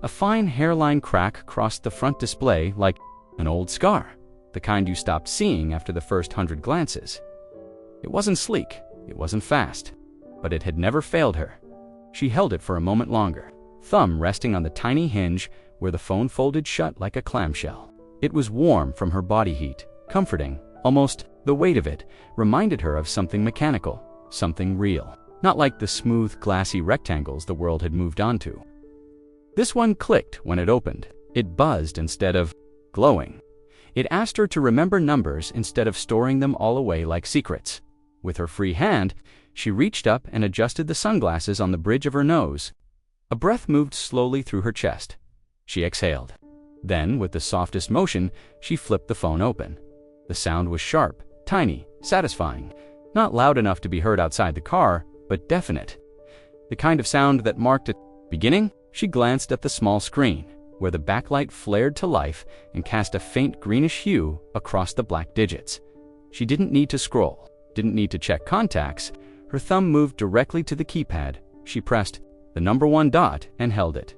A fine hairline crack crossed the front display like an old scar, the kind you stopped seeing after the first 100 glances. It wasn't sleek, it wasn't fast, but it had never failed her. She held it for a moment longer, thumb resting on the tiny hinge where the phone folded shut like a clamshell. It was warm from her body heat, comforting, almost. The weight of it reminded her of something mechanical, something real, not like the smooth, glassy rectangles the world had moved on to. This one clicked when it opened. It buzzed instead of glowing. It asked her to remember numbers instead of storing them all away like secrets. With her free hand, she reached up and adjusted the sunglasses on the bridge of her nose. A breath moved slowly through her chest. She exhaled. Then, with the softest motion, she flipped the phone open. The sound was sharp, tiny, satisfying, not loud enough to be heard outside the car, but definite. The kind of sound that marked a beginning. She glanced at the small screen, where the backlight flared to life and cast a faint greenish hue across the black digits. She didn't need to scroll, didn't need to check contacts. Her thumb moved directly to the keypad. She pressed the number 1 dot and held it.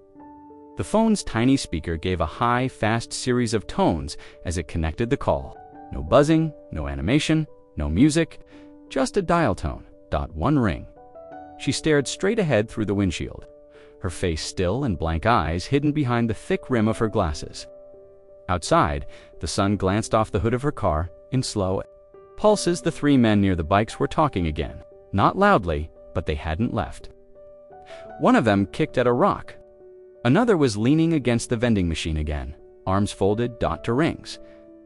The phone's tiny speaker gave a high, fast series of tones as it connected the call. No buzzing, no animation, no music, just a dial tone. .1 ring. She stared straight ahead through the windshield, her face still and blank eyes hidden behind the thick rim of her glasses. Outside, the sun glanced off the hood of her car in slow pulses. The 3 men near the bikes were talking again, not loudly, but they hadn't left. One of them kicked at a rock. Another was leaning against the vending machine again, arms folded, dot to rings.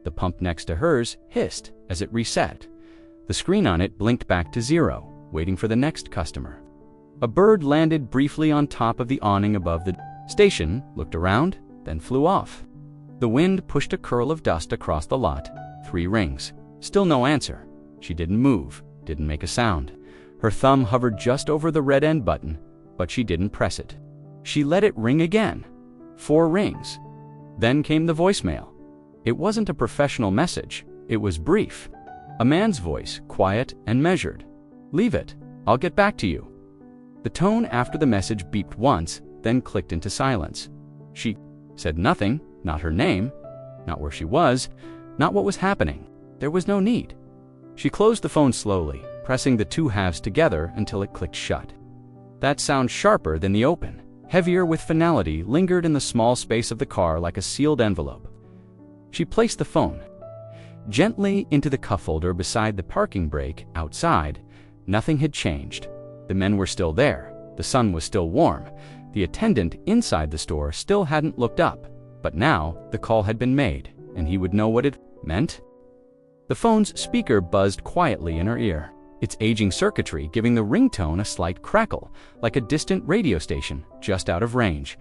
The pump next to hers hissed as it reset. The screen on it blinked back to 0, waiting for the next customer. A bird landed briefly on top of the awning above the station, looked around, then flew off. The wind pushed a curl of dust across the lot. 3 rings. Still no answer. She didn't move, didn't make a sound. Her thumb hovered just over the red end button, but she didn't press it. She let it ring again. 4 rings. Then came the voicemail. It wasn't a professional message. It was brief. A man's voice, quiet and measured. "Leave it. I'll get back to you." The tone after the message beeped once, then clicked into silence. She said nothing, not her name, not where she was, not what was happening. There was no need. She closed the phone slowly, pressing the 2 halves together until it clicked shut. That sound, sharper than the open, heavier with finality, lingered in the small space of the car like a sealed envelope. She placed the phone gently into the cuff holder beside the parking brake. Outside, nothing had changed. The men were still there. The sun was still warm. The attendant inside the store still hadn't looked up. But now, the call had been made, and he would know what it meant. The phone's speaker buzzed quietly in her ear, its aging circuitry giving the ringtone a slight crackle, like a distant radio station just out of range.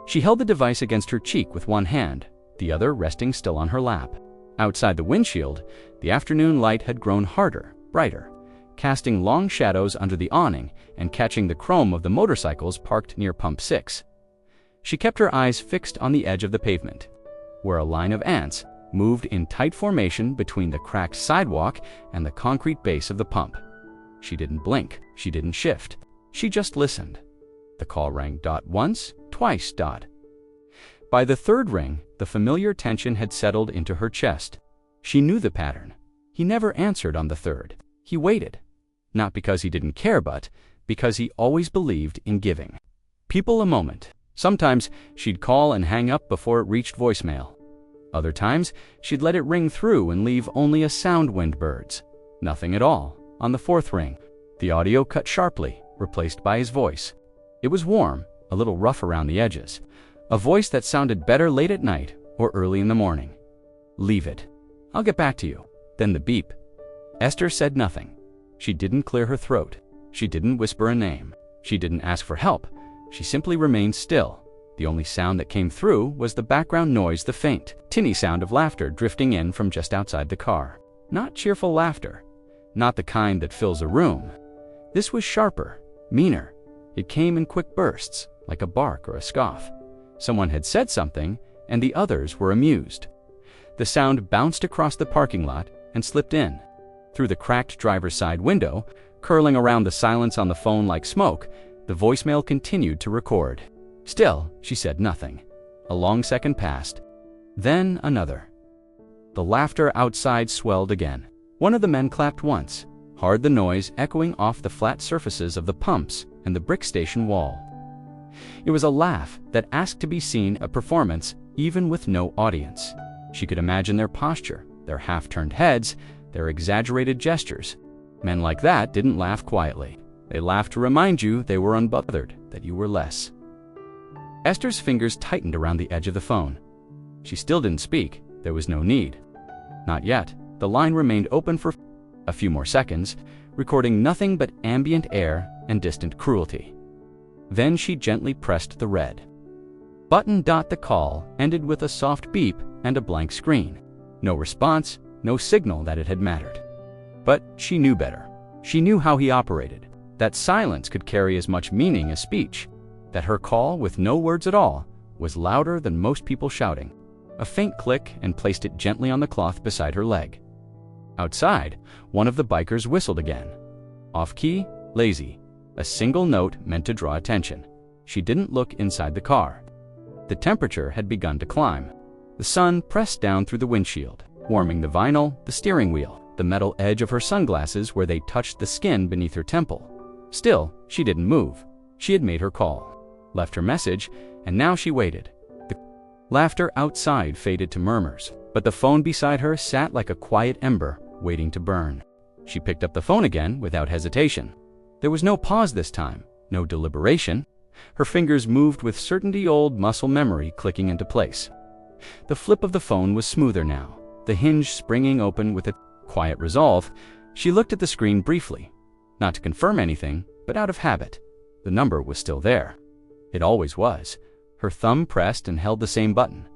She held the device against her cheek with one hand, the other resting still on her lap. Outside the windshield, the afternoon light had grown harder, brighter, casting long shadows under the awning and catching the chrome of the motorcycles parked near Pump 6. She kept her eyes fixed on the edge of the pavement, where a line of ants moved in tight formation between the cracked sidewalk and the concrete base of the pump. She didn't blink. She didn't shift. She just listened. The call rang once, twice. By the 3rd ring, the familiar tension had settled into her chest. She knew the pattern. He never answered on the 3rd. He waited. Not because he didn't care, but because he always believed in giving people a moment. Sometimes she'd call and hang up before it reached voicemail. Other times, she'd let it ring through and leave only a sound wind birds. Nothing at all. On the 4th ring, the audio cut sharply, replaced by his voice. It was warm, a little rough around the edges. A voice that sounded better late at night or early in the morning. "Leave it. I'll get back to you." Then the beep. Esther said nothing. She didn't clear her throat. She didn't whisper a name. She didn't ask for help. She simply remained still. The only sound that came through was the background noise, the faint, tinny sound of laughter drifting in from just outside the car. Not cheerful laughter. Not the kind that fills a room. This was sharper, meaner. It came in quick bursts, like a bark or a scoff. Someone had said something, and the others were amused. The sound bounced across the parking lot and slipped in. Through the cracked driver's side window, curling around the silence on the phone like smoke, the voicemail continued to record. Still, she said nothing. A long second passed. Then another. The laughter outside swelled again. One of the men clapped once, hard, the noise echoing off the flat surfaces of the pumps and the brick station wall. It was a laugh that asked to be seen, a performance, even with no audience. She could imagine their posture, their half-turned heads, their exaggerated gestures. Men like that didn't laugh quietly. They laughed to remind you they were unbothered, that you were less. Esther's fingers tightened around the edge of the phone. She still didn't speak. There was no need. Not yet. The line remained open for a few more seconds, recording nothing but ambient air and distant cruelty. Then she gently pressed the red button. The call ended with a soft beep and a blank screen. No response, no signal that it had mattered. But she knew better. She knew how he operated. That silence could carry as much meaning as speech. That her call, with no words at all, was louder than most people shouting. A faint click and placed it gently on the cloth beside her leg. Outside, one of the bikers whistled again. Off-key, lazy. A single note meant to draw attention. She didn't look inside the car. The temperature had begun to climb. The sun pressed down through the windshield, warming the vinyl, the steering wheel, the metal edge of her sunglasses where they touched the skin beneath her temple. Still, she didn't move. She had made her call, left her message, and now she waited. The laughter outside faded to murmurs, but the phone beside her sat like a quiet ember, waiting to burn. She picked up the phone again without hesitation. There was no pause this time, no deliberation. Her fingers moved with certainty, old muscle memory clicking into place. The flip of the phone was smoother now, the hinge springing open with a quiet resolve. She looked at the screen briefly, not to confirm anything, but out of habit. The number was still there. It always was. Her thumb pressed and held the same button.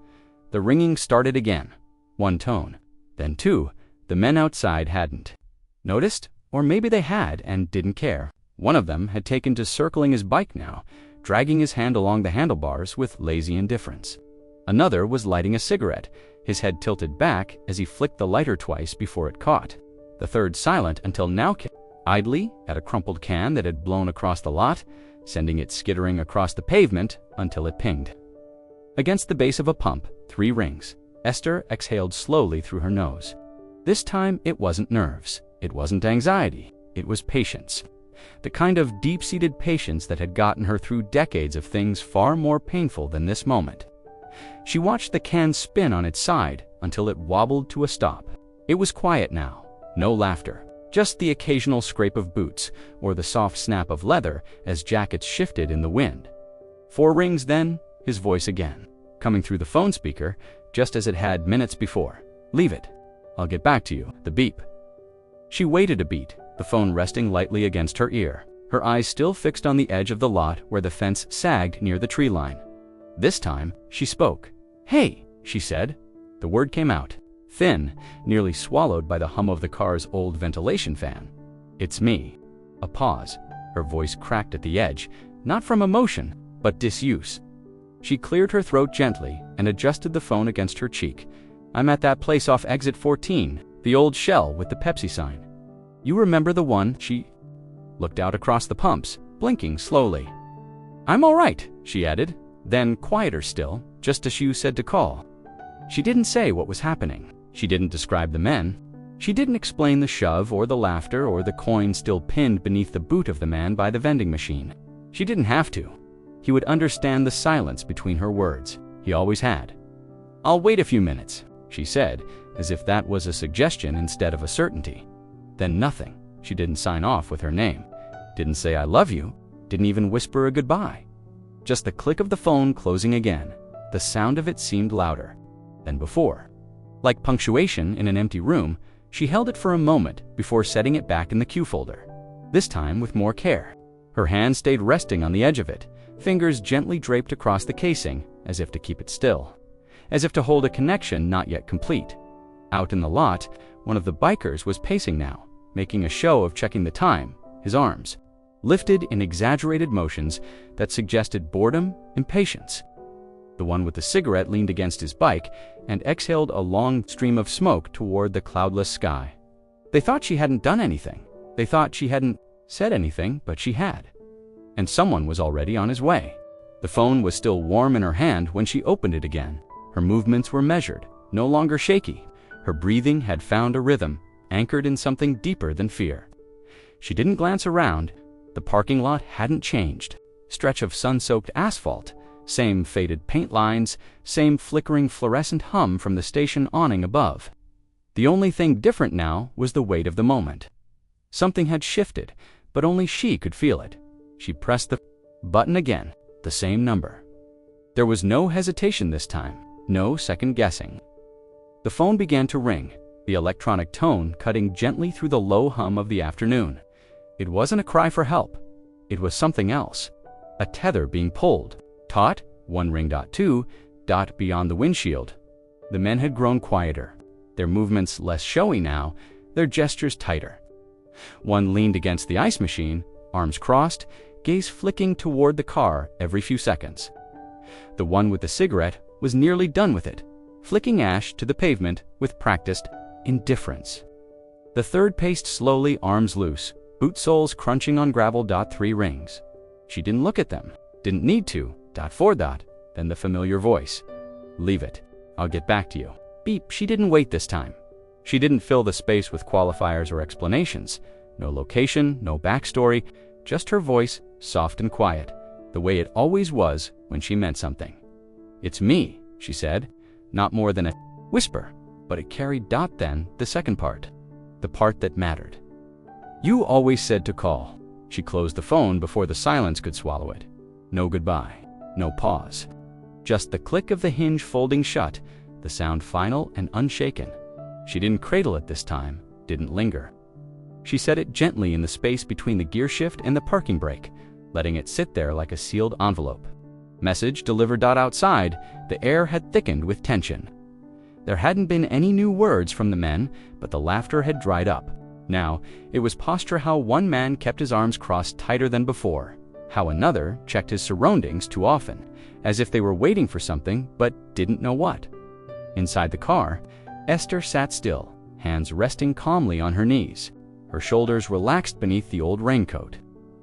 The ringing started again. One tone, then two. The men outside hadn't noticed, Or maybe they had and didn't care. One of them had taken to circling his bike now, dragging his hand along the handlebars with lazy indifference. Another was lighting a cigarette, his head tilted back as he flicked the lighter twice before it caught. The third silent until now, idly at a crumpled can that had blown across the lot, sending it skittering across the pavement until it pinged. Against the base of a pump, 3 rings. Esther exhaled slowly through her nose. This time it wasn't nerves. It wasn't anxiety. It was patience. The kind of deep-seated patience that had gotten her through decades of things far more painful than this moment. She watched the can spin on its side until it wobbled to a stop. It was quiet now. No laughter. Just the occasional scrape of boots or the soft snap of leather as jackets shifted in the wind. 4 rings then, his voice again, coming through the phone speaker just as it had minutes before. "Leave it. I'll get back to you." The beep. She waited a beat, the phone resting lightly against her ear, her eyes still fixed on the edge of the lot where the fence sagged near the tree line. This time, she spoke. "Hey," she said. The word came out, thin, nearly swallowed by the hum of the car's old ventilation fan. "It's me." A pause. Her voice cracked at the edge, not from emotion, but disuse. She cleared her throat gently and adjusted the phone against her cheek. "I'm at that place off exit 14, the old shell with the Pepsi sign. You remember the one?" She looked out across the pumps, blinking slowly. "I'm all right," she added, then quieter still, "just as you said to call." She didn't say what was happening. She didn't describe the men. She didn't explain the shove or the laughter or the coin still pinned beneath the boot of the man by the vending machine. She didn't have to. He would understand the silence between her words. He always had. "I'll wait a few minutes," she said, as if that was a suggestion instead of a certainty. Then nothing. She didn't sign off with her name. Didn't say "I love you." Didn't even whisper a goodbye. Just the click of the phone closing again. The sound of it seemed louder than before. Like punctuation in an empty room, she held it for a moment before setting it back in the cue folder. This time with more care. Her hand stayed resting on the edge of it, fingers gently draped across the casing, as if to keep it still. As if to hold a connection not yet complete. Out in the lot, one of the bikers was pacing now, making a show of checking the time, his arms lifted in exaggerated motions that suggested boredom, impatience. The one with the cigarette leaned against his bike and exhaled a long stream of smoke toward the cloudless sky. They thought she hadn't done anything. They thought she hadn't said anything, but she had. And someone was already on his way. The phone was still warm in her hand when she opened it again. Her movements were measured, no longer shaky. Her breathing had found a rhythm, anchored in something deeper than fear. She didn't glance around. The parking lot hadn't changed. Stretch of sun-soaked asphalt, same faded paint lines, same flickering fluorescent hum from the station awning above. The only thing different now was the weight of the moment. Something had shifted, but only she could feel it. She pressed the button again, the same number. There was no hesitation this time, no second guessing. The phone began to ring, the electronic tone cutting gently through the low hum of the afternoon. It wasn't a cry for help. It was something else. A tether being pulled. Taut, 1 ring. 2 beyond the windshield. The men had grown quieter, their movements less showy now, their gestures tighter. One leaned against the ice machine, arms crossed, gaze flicking toward the car every few seconds. The one with the cigarette was nearly done with it, flicking ash to the pavement with practiced indifference. The third paced slowly, arms loose, boot soles crunching on gravel. 3 rings. She didn't look at them, didn't need to. 4. Then the familiar voice. "Leave it. I'll get back to you." Beep. She didn't wait this time. She didn't fill the space with qualifiers or explanations. No location, no backstory, just her voice, soft and quiet, the way it always was when she meant something. "It's me," she said, not more than a whisper, but it carried. Then the second part, the part that mattered. "You always said to call." She closed the phone before the silence could swallow it. No goodbye, no pause. Just the click of the hinge folding shut, the sound final and unshaken. She didn't cradle it this time, didn't linger. She set it gently in the space between the gear shift and the parking brake, letting it sit there like a sealed envelope. Message delivered. Outside, the air had thickened with tension. There hadn't been any new words from the men, but the laughter had dried up. Now, it was posture how one man kept his arms crossed tighter than before, how another checked his surroundings too often, as if they were waiting for something but didn't know what. Inside the car, Esther sat still, hands resting calmly on her knees, her shoulders relaxed beneath the old raincoat.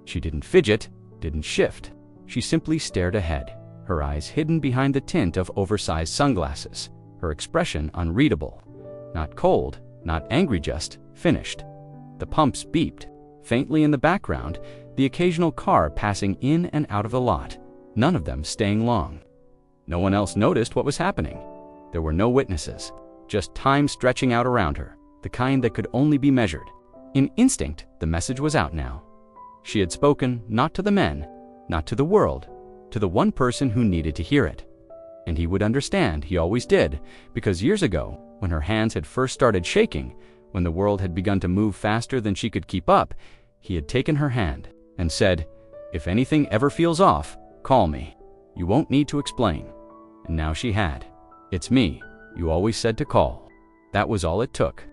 She didn't fidget, didn't shift. She simply stared ahead, her eyes hidden behind the tint of oversized sunglasses, her expression unreadable. Not cold, not angry, just finished. The pumps beeped. Faintly in the background, the occasional car passing in and out of the lot, none of them staying long. No one else noticed what was happening. There were no witnesses, just time stretching out around her, the kind that could only be measured. In instinct, the message was out now. She had spoken not to the men, not to the world, to the one person who needed to hear it. And he would understand, he always did, because years ago, when her hands had first started shaking, when the world had begun to move faster than she could keep up, he had taken her hand and said, "If anything ever feels off, call me. You won't need to explain." And now she had. "It's me, you always said to call." That was all it took.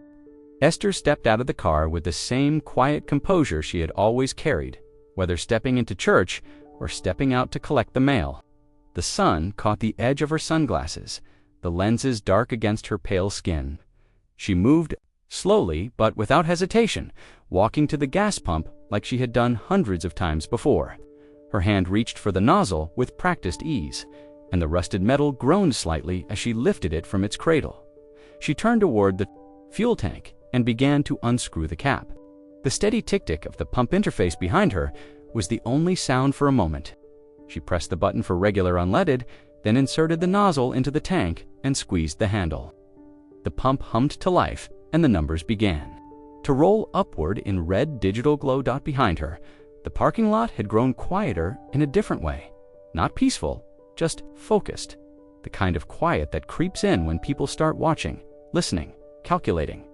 Esther stepped out of the car with the same quiet composure she had always carried, whether stepping into church or stepping out to collect the mail. The sun caught the edge of her sunglasses, the lenses dark against her pale skin. She moved slowly but without hesitation, walking to the gas pump like she had done hundreds of times before. Her hand reached for the nozzle with practiced ease, and the rusted metal groaned slightly as she lifted it from its cradle. She turned toward the fuel tank and began to unscrew the cap. The steady tick-tick of the pump interface behind her was the only sound for a moment. She pressed the button for regular unleaded, then inserted the nozzle into the tank and squeezed the handle. The pump hummed to life, and the numbers began to roll upward in red digital glow. Behind her, the parking lot had grown quieter in a different way. Not peaceful, just focused. The kind of quiet that creeps in when people start watching, listening, calculating.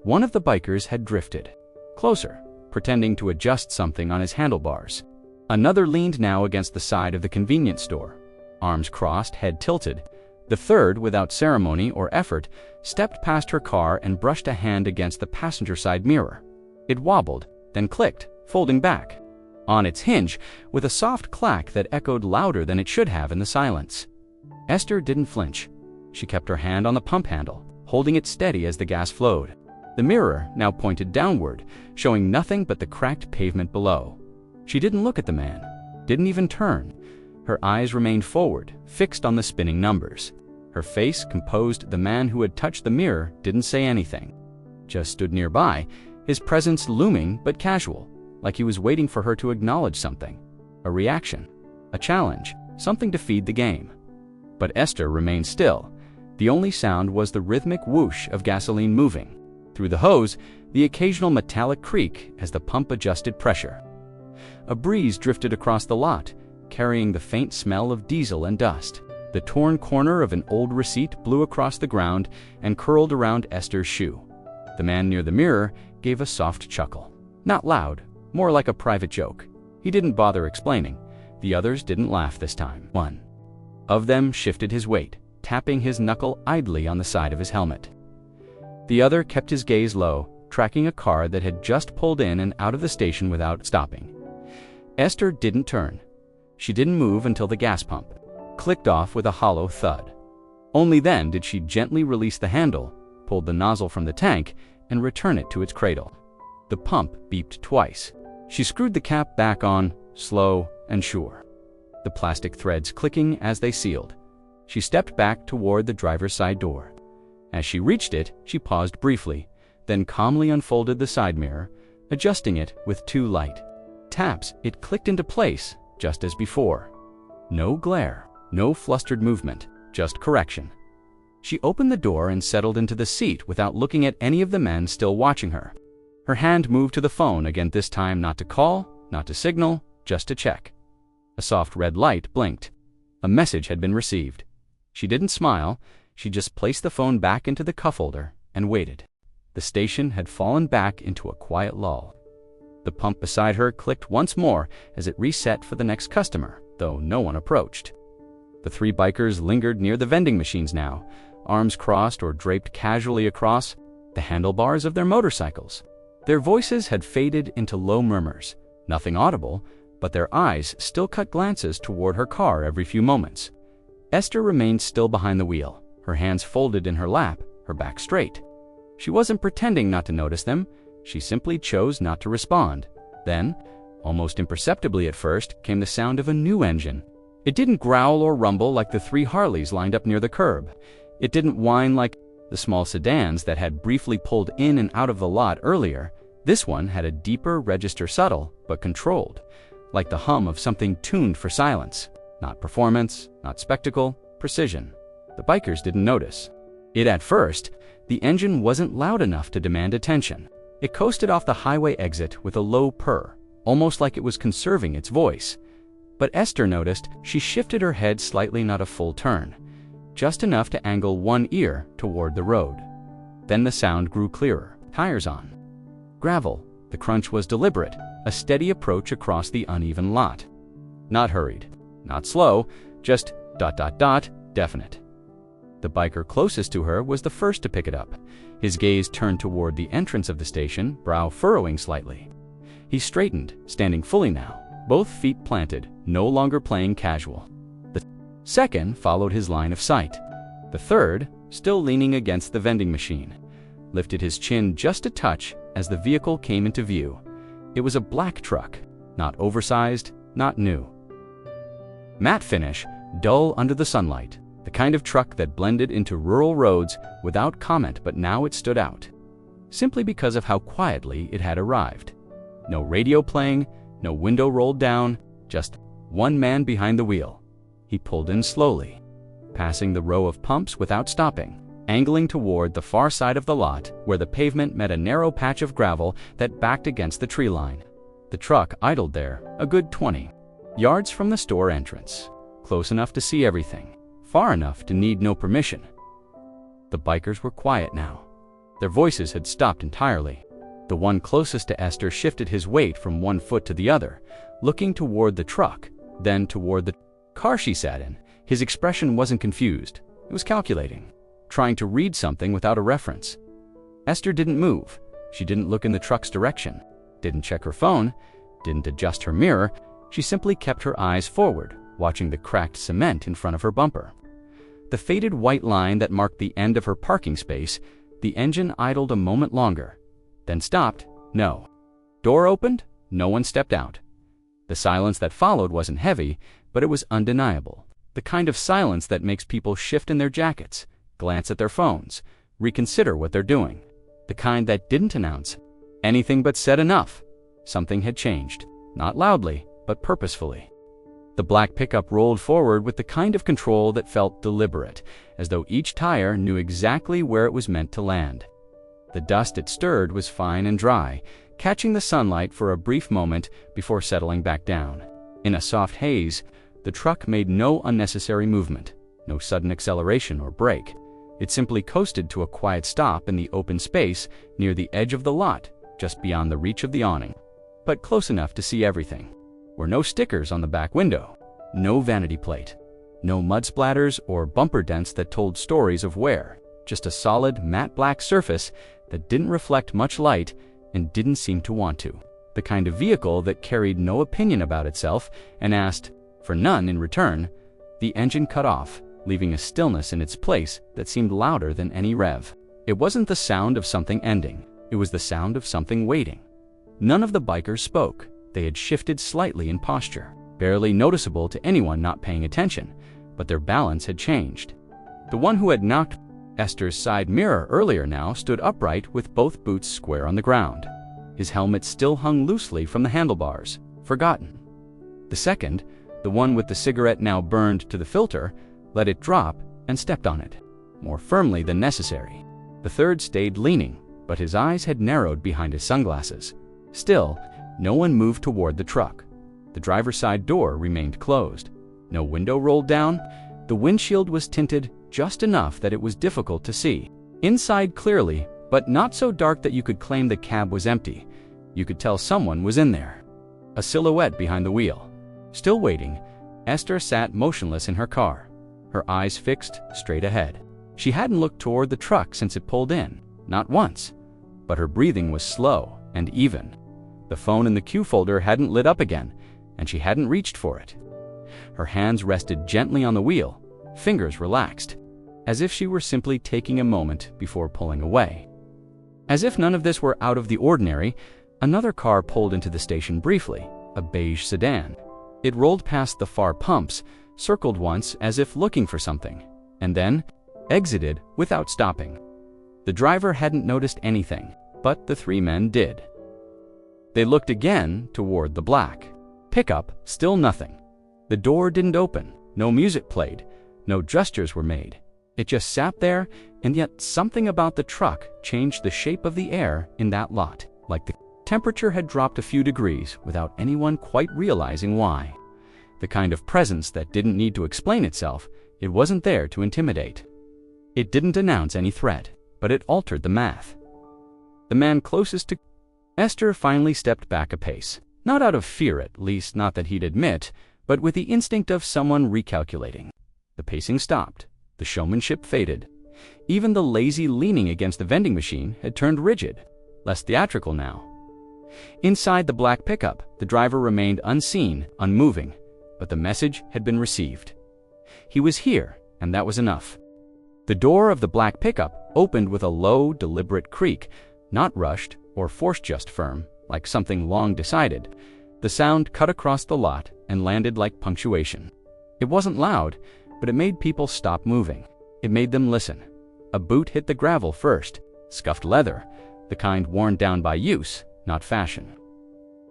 One of the bikers had drifted closer, pretending to adjust something on his handlebars. Another leaned now against the side of the convenience store, arms crossed, head tilted. The third, without ceremony or effort, stepped past her car and brushed a hand against the passenger side mirror. It wobbled, then clicked, folding back on its hinge with a soft clack that echoed louder than it should have in the silence. Esther didn't flinch. She kept her hand on the pump handle, holding it steady as the gas flowed. The mirror now pointed downward, showing nothing but the cracked pavement below. She didn't look at the man, didn't even turn. Her eyes remained forward, fixed on the spinning numbers. Her face composed. The man who had touched the mirror didn't say anything, just stood nearby, his presence looming but casual, like he was waiting for her to acknowledge something, a reaction, a challenge, something to feed the game. But Esther remained still. The only sound was the rhythmic whoosh of gasoline moving. Through the hose, the occasional metallic creak as the pump adjusted pressure. A breeze drifted across the lot, carrying the faint smell of diesel and dust. The torn corner of an old receipt blew across the ground and curled around Esther's shoe. The man near the mirror gave a soft chuckle. Not loud, more like a private joke. He didn't bother explaining. The others didn't laugh this time. One of them shifted his weight, tapping his knuckle idly on the side of his helmet. The other kept his gaze low, tracking a car that had just pulled in and out of the station without stopping. Esther didn't turn. She didn't move until the gas pump clicked off with a hollow thud. Only then did she gently release the handle, pulled the nozzle from the tank, and return it to its cradle. The pump beeped twice. She screwed the cap back on, slow and sure, the plastic threads clicking as they sealed. She stepped back toward the driver's side door. As she reached it, she paused briefly, then calmly unfolded the side mirror, adjusting it with 2 light taps. It clicked into place, just as before. No glare, no flustered movement, just correction. She opened the door and settled into the seat without looking at any of the men still watching her. Her hand moved to the phone again, this time not to call, not to signal, just to check. A soft red light blinked. A message had been received. She didn't smile. She just placed the phone back into the cuff holder and waited. The station had fallen back into a quiet lull. The pump beside her clicked once more as it reset for the next customer, though no one approached. The 3 bikers lingered near the vending machines now, arms crossed or draped casually across the handlebars of their motorcycles. Their voices had faded into low murmurs, nothing audible, but their eyes still cut glances toward her car every few moments. Esther remained still behind the wheel, her hands folded in her lap, her back straight. She wasn't pretending not to notice them, she simply chose not to respond. Then, almost imperceptibly at first, came the sound of a new engine. It didn't growl or rumble like the 3 Harleys lined up near the curb. It didn't whine like the small sedans that had briefly pulled in and out of the lot earlier. This one had a deeper register, subtle but controlled, like the hum of something tuned for silence. Not performance, not spectacle, precision. The bikers didn't notice it at first. The engine wasn't loud enough to demand attention. It coasted off the highway exit with a low purr, almost like it was conserving its voice. But Esther noticed she shifted her head slightly, not a full turn, just enough to angle one ear toward the road. Then the sound grew clearer. Tires on. Gravel. The crunch was deliberate, a steady approach across the uneven lot. Not hurried, not slow, just ... definite. The biker closest to her was the first to pick it up. His gaze turned toward the entrance of the station, brow furrowing slightly. He straightened, standing fully now, both feet planted, no longer playing casual. The second followed his line of sight. The third, still leaning against the vending machine, lifted his chin just a touch as the vehicle came into view. It was a black truck, not oversized, not new. Matte finish, dull under the sunlight, the kind of truck that blended into rural roads without comment, but now it stood out, simply because of how quietly it had arrived. No radio playing, no window rolled down, just one man behind the wheel. He pulled in slowly, passing the row of pumps without stopping, angling toward the far side of the lot where the pavement met a narrow patch of gravel that backed against the tree line. The truck idled there, a good 20 yards from the store entrance, close enough to see everything, far enough to need no permission. The bikers were quiet now. Their voices had stopped entirely. The one closest to Esther shifted his weight from one foot to the other, looking toward the truck, then toward the car she sat in. His expression wasn't confused. It was calculating, trying to read something without a reference. Esther didn't move. She didn't look in the truck's direction, didn't check her phone, didn't adjust her mirror. She simply kept her eyes forward, watching the cracked cement in front of her bumper. The faded white line that marked the end of her parking space. The engine idled a moment longer, then stopped. No. Door opened. No one stepped out. The silence that followed wasn't heavy, but it was undeniable. The kind of silence that makes people shift in their jackets, glance at their phones, reconsider what they're doing. The kind that didn't announce anything but said enough. Something had changed, not loudly, but purposefully. The black pickup rolled forward with the kind of control that felt deliberate, as though each tire knew exactly where it was meant to land. The dust it stirred was fine and dry, catching the sunlight for a brief moment before settling back down. In a soft haze, the truck made no unnecessary movement, no sudden acceleration or brake. It simply coasted to a quiet stop in the open space near the edge of the lot, just beyond the reach of the awning, but close enough to see everything. Were no stickers on the back window, no vanity plate, no mud splatters or bumper dents that told stories of wear, just a solid matte black surface that didn't reflect much light and didn't seem to want to. The kind of vehicle that carried no opinion about itself and asked for none in return. The engine cut off, leaving a stillness in its place that seemed louder than any rev. It wasn't the sound of something ending, it was the sound of something waiting. None of the bikers spoke. They had shifted slightly in posture, barely noticeable to anyone not paying attention, but their balance had changed. The one who had knocked Esther's side mirror earlier now stood upright with both boots square on the ground. His helmet still hung loosely from the handlebars, forgotten. The second, the one with the cigarette now burned to the filter, let it drop and stepped on it, more firmly than necessary. The third stayed leaning, but his eyes had narrowed behind his sunglasses. Still, no one moved toward the truck. The driver's side door remained closed. No window rolled down. The windshield was tinted just enough that it was difficult to see. Inside clearly, but not so dark that you could claim the cab was empty. You could tell someone was in there. A silhouette behind the wheel. Still waiting, Esther sat motionless in her car, her eyes fixed straight ahead. She hadn't looked toward the truck since it pulled in, not once, but her breathing was slow, and even. The phone in the cue folder hadn't lit up again, and she hadn't reached for it. Her hands rested gently on the wheel, fingers relaxed, as if she were simply taking a moment before pulling away. As if none of this were out of the ordinary, another car pulled into the station briefly, a beige sedan. It rolled past the far pumps, circled once as if looking for something, and then exited without stopping. The driver hadn't noticed anything, but the three men did. They looked again toward the black pickup, still nothing. The door didn't open, no music played, no gestures were made. It just sat there, and yet something about the truck changed the shape of the air in that lot, like the temperature had dropped a few degrees without anyone quite realizing why. The kind of presence that didn't need to explain itself. It wasn't there to intimidate. It didn't announce any threat, but it altered the math. The man closest to Esther finally stepped back a pace, not out of fear, at least not that he'd admit, but with the instinct of someone recalculating. The pacing stopped. The showmanship faded. Even the lazy leaning against the vending machine had turned rigid, less theatrical now. Inside the black pickup, the driver remained unseen, unmoving, but the message had been received. He was here, and that was enough. The door of the black pickup opened with a low, deliberate creak, not rushed or forced, just firm, like something long decided. The sound cut across the lot and landed like punctuation. It wasn't loud, but it made people stop moving. It made them listen. A boot hit the gravel first, scuffed leather, the kind worn down by use, not fashion.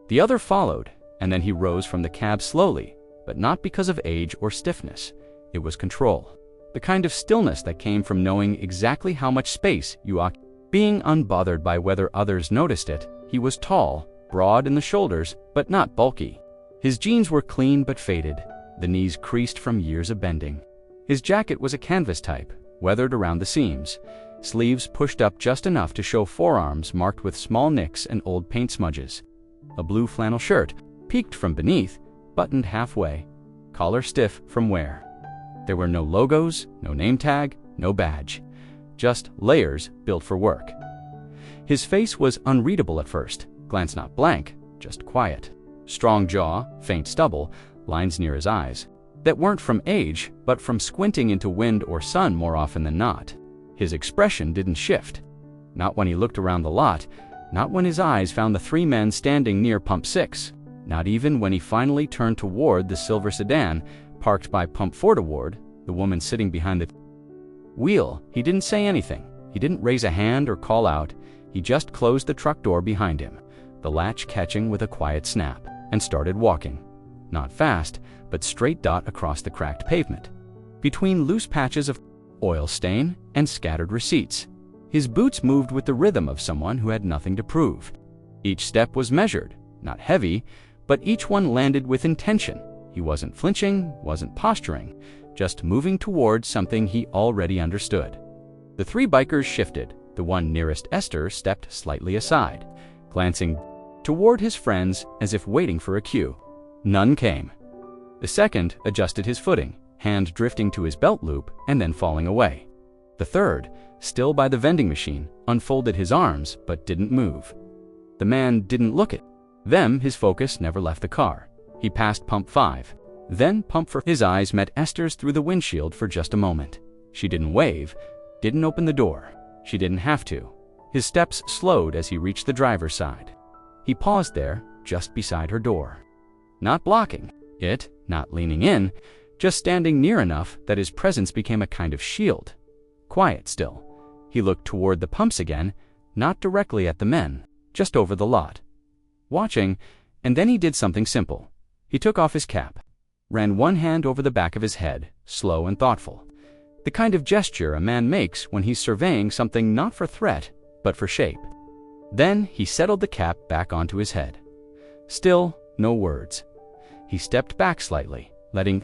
The other followed, and then he rose from the cab slowly, but not because of age or stiffness. It was control. The kind of stillness that came from knowing exactly how much space you occupied. Being unbothered by whether others noticed it, he was tall, broad in the shoulders, but not bulky. His jeans were clean but faded, the knees creased from years of bending. His jacket was a canvas type, weathered around the seams, sleeves pushed up just enough to show forearms marked with small nicks and old paint smudges. A blue flannel shirt, peaked from beneath, buttoned halfway, collar stiff from wear. There were no logos, no name tag, no badge. Just layers built for work. His face was unreadable at first, glance not blank, just quiet. Strong jaw, faint stubble, lines near his eyes, that weren't from age, but from squinting into wind or sun more often than not. His expression didn't shift. Not when he looked around the lot, not when his eyes found the three men standing near Pump 6, not even when he finally turned toward the silver sedan parked by Pump 4 toward the woman sitting behind the wheel. He didn't say anything. He didn't raise a hand or call out. He just closed the truck door behind him, the latch catching with a quiet snap, and started walking. Not fast, but straight dot across the cracked pavement, between loose patches of oil stain and scattered receipts. His boots moved with the rhythm of someone who had nothing to prove. Each step was measured, not heavy, but each one landed with intention. He wasn't flinching, wasn't posturing, just moving towards something he already understood. The three bikers shifted. The one nearest Esther stepped slightly aside, glancing toward his friends as if waiting for a cue. None came. The second adjusted his footing, hand drifting to his belt loop and then falling away. The third, still by the vending machine, unfolded his arms but didn't move. The man didn't look at them. His focus never left the car. He passed Pump 5, then Pump 4. His eyes met Esther's through the windshield for just a moment. She didn't wave, didn't open the door. She didn't have to. His steps slowed as he reached the driver's side. He paused there, just beside her door. Not blocking it, not leaning in, just standing near enough that his presence became a kind of shield. Quiet still. He looked toward the pumps again, not directly at the men, just over the lot. Watching, and then he did something simple. He took off his cap, ran one hand over the back of his head, slow and thoughtful. The kind of gesture a man makes when he's surveying something not for threat, but for shape. Then he settled the cap back onto his head. Still, no words. He stepped back slightly, letting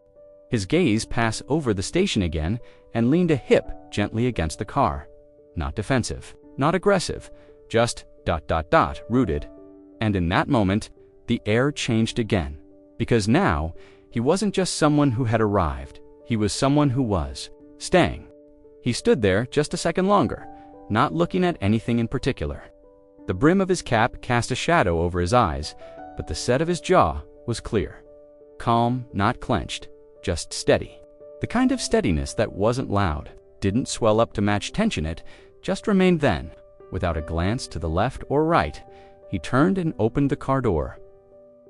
his gaze pass over the station again, and leaned a hip gently against the car. Not defensive, not aggressive, just ... rooted. And in that moment, the air changed again. Because now, he wasn't just someone who had arrived. He was someone who was staying. He stood there just a second longer, not looking at anything in particular. The brim of his cap cast a shadow over his eyes, but the set of his jaw was clear. Calm, not clenched, just steady. The kind of steadiness that wasn't loud, didn't swell up to match tension, it just remained then. Without a glance to the left or right, he turned and opened the car door.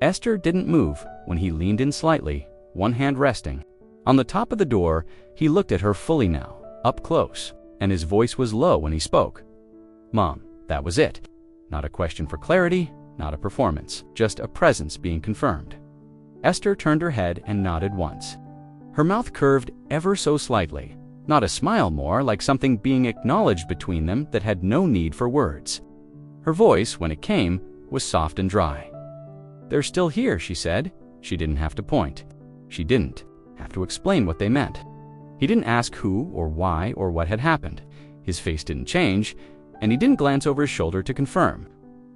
Esther didn't move when he leaned in slightly, one hand resting. On the top of the door, he looked at her fully now, up close, and his voice was low when he spoke. "Mom," that was it. Not a question for clarity, not a performance, just a presence being confirmed. Esther turned her head and nodded once. Her mouth curved ever so slightly, not a smile, more like something being acknowledged between them that had no need for words. Her voice, when it came, was soft and dry. "They're still here," she said. She didn't have to point. She didn't have to explain what they meant. He didn't ask who or why or what had happened. His face didn't change, and he didn't glance over his shoulder to confirm.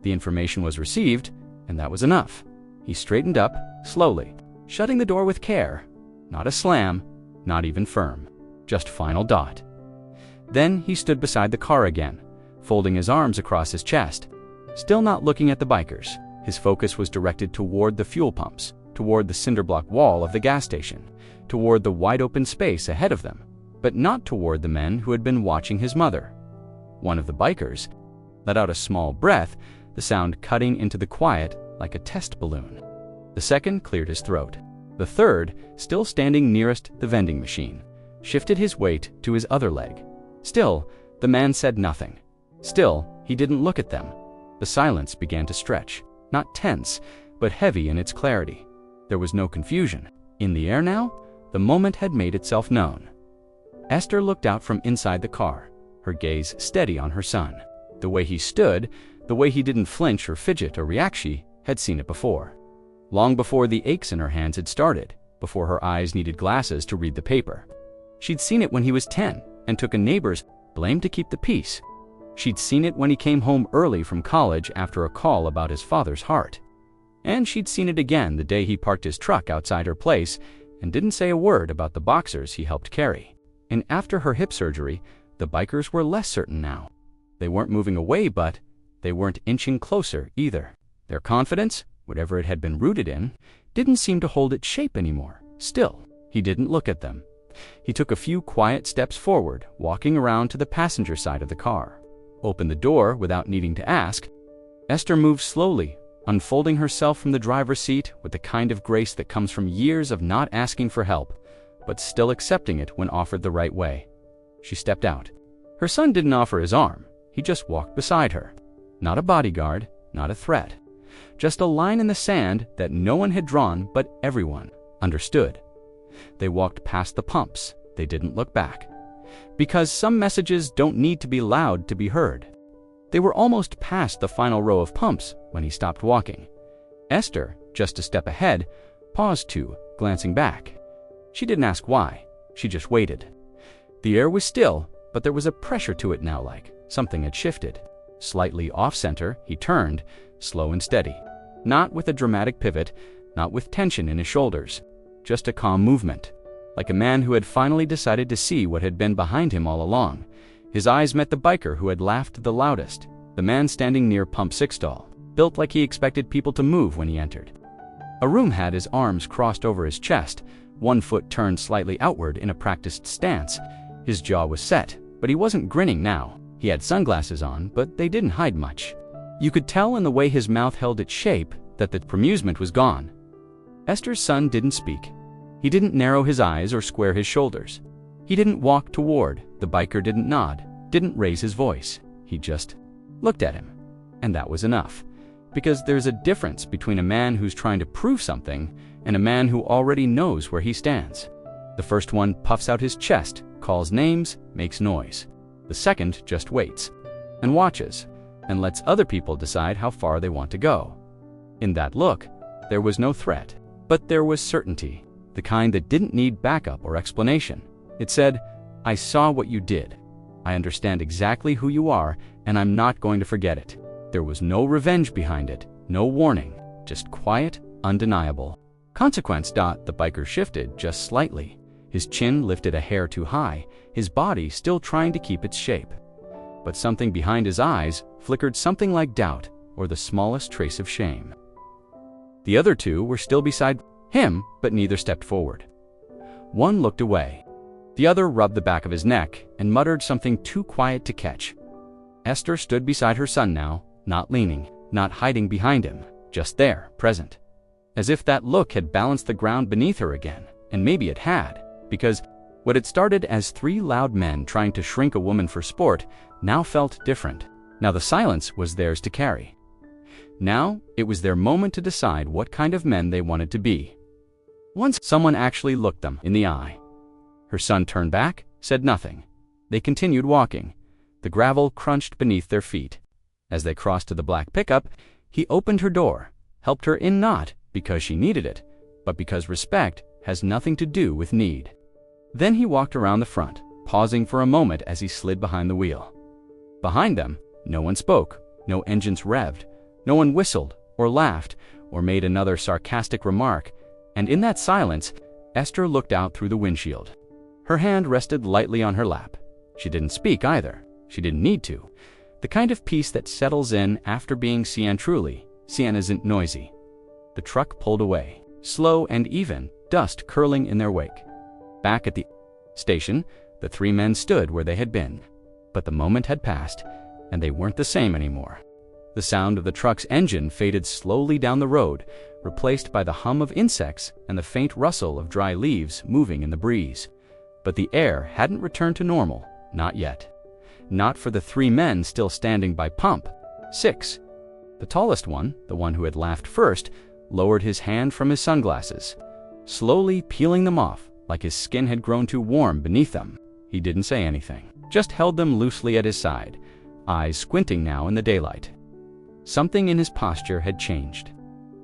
The information was received, and that was enough. He straightened up, slowly, shutting the door with care. Not a slam, not even firm, just final dot. Then he stood beside the car again, folding his arms across his chest. Still not looking at the bikers, his focus was directed toward the fuel pumps, toward the cinderblock wall of the gas station, toward the wide-open space ahead of them, but not toward the men who had been watching his mother. One of the bikers let out a small breath, the sound cutting into the quiet like a test balloon. The second cleared his throat. The third, still standing nearest the vending machine, shifted his weight to his other leg. Still, the man said nothing. Still, he didn't look at them. The silence began to stretch, not tense, but heavy in its clarity. There was no confusion. In the air now, the moment had made itself known. Esther looked out from inside the car, her gaze steady on her son. The way he stood, the way he didn't flinch or fidget or react, she had seen it before. Long before the aches in her hands had started, before her eyes needed glasses to read the paper. She'd seen it when he was 10 and took a neighbor's blame to keep the peace. She'd seen it when he came home early from college after a call about his father's heart. And she'd seen it again the day he parked his truck outside her place and didn't say a word about the boxers he helped carry. And after her hip surgery, the bikers were less certain now. They weren't moving away, but they weren't inching closer either. Their confidence, whatever it had been rooted in, didn't seem to hold its shape anymore. Still, he didn't look at them. He took a few quiet steps forward, walking around to the passenger side of the car. Opened the door without needing to ask. Esther moved slowly, unfolding herself from the driver's seat with the kind of grace that comes from years of not asking for help, but still accepting it when offered the right way. She stepped out. Her son didn't offer his arm. He just walked beside her. Not a bodyguard, not a threat. Just a line in the sand that no one had drawn, but everyone understood. They walked past the pumps. They didn't look back. Because some messages don't need to be loud to be heard. They were almost past the final row of pumps when he stopped walking. Esther, just a step ahead, paused too, glancing back. She didn't ask why. She just waited. The air was still, but there was a pressure to it now, like something had shifted. Slightly off-center, he turned, slow and steady. Not with a dramatic pivot, not with tension in his shoulders. Just a calm movement. Like a man who had finally decided to see what had been behind him all along. His eyes met the biker who had laughed the loudest, the man standing near Pump 6 stall, built like he expected people to move when he entered. Arun had his arms crossed over his chest, one foot turned slightly outward in a practiced stance. His jaw was set, but he wasn't grinning now. He had sunglasses on, but they didn't hide much. You could tell in the way his mouth held its shape that the amusement was gone. Esther's son didn't speak. He didn't narrow his eyes or square his shoulders. He didn't walk toward. The biker didn't nod, didn't raise his voice. He just looked at him. And that was enough. Because there's a difference between a man who's trying to prove something and a man who already knows where he stands. The first one puffs out his chest, calls names, makes noise. The second just waits and watches and lets other people decide how far they want to go. In that look, there was no threat, but there was certainty, the kind that didn't need backup or explanation. It said, "I saw what you did. I understand exactly who you are, and I'm not going to forget it." There was no revenge behind it, no warning, just quiet, undeniable. Consequence. The biker shifted just slightly. His chin lifted a hair too high, his body still trying to keep its shape. but something behind his eyes flickered something like doubt or the smallest trace of shame. The other two were still beside him, but neither stepped forward. One looked away. The other rubbed the back of his neck and muttered something too quiet to catch. Esther stood beside her son now, not leaning, not hiding behind him, just there, present. As if that look had balanced the ground beneath her again, and maybe it had, because what had started as three loud men trying to shrink a woman for sport now felt different. Now the silence was theirs to carry. Now it was their moment to decide what kind of men they wanted to be. Once someone actually looked them in the eye. Her son turned back, said nothing. They continued walking. The gravel crunched beneath their feet. As they crossed to the black pickup, he opened her door, helped her in not because she needed it, but because respect has nothing to do with need. Then he walked around the front, pausing for a moment as he slid behind the wheel. Behind them, no one spoke, no engines revved, no one whistled or laughed or made another sarcastic remark, and in that silence, Esther looked out through the windshield. Her hand rested lightly on her lap. She didn't speak either. She didn't need to. The kind of peace that settles in after being seen truly. Seen isn't noisy. The truck pulled away, slow and even, dust curling in their wake. Back at the station, the three men stood where they had been. But the moment had passed, and they weren't the same anymore. The sound of the truck's engine faded slowly down the road, replaced by the hum of insects and the faint rustle of dry leaves moving in the breeze. But the air hadn't returned to normal, not yet. Not for the three men still standing by pump 6. The tallest one, the one who had laughed first, lowered his hand from his sunglasses, slowly peeling them off like his skin had grown too warm beneath them. He didn't say anything, just held them loosely at his side, eyes squinting now in the daylight. Something in his posture had changed.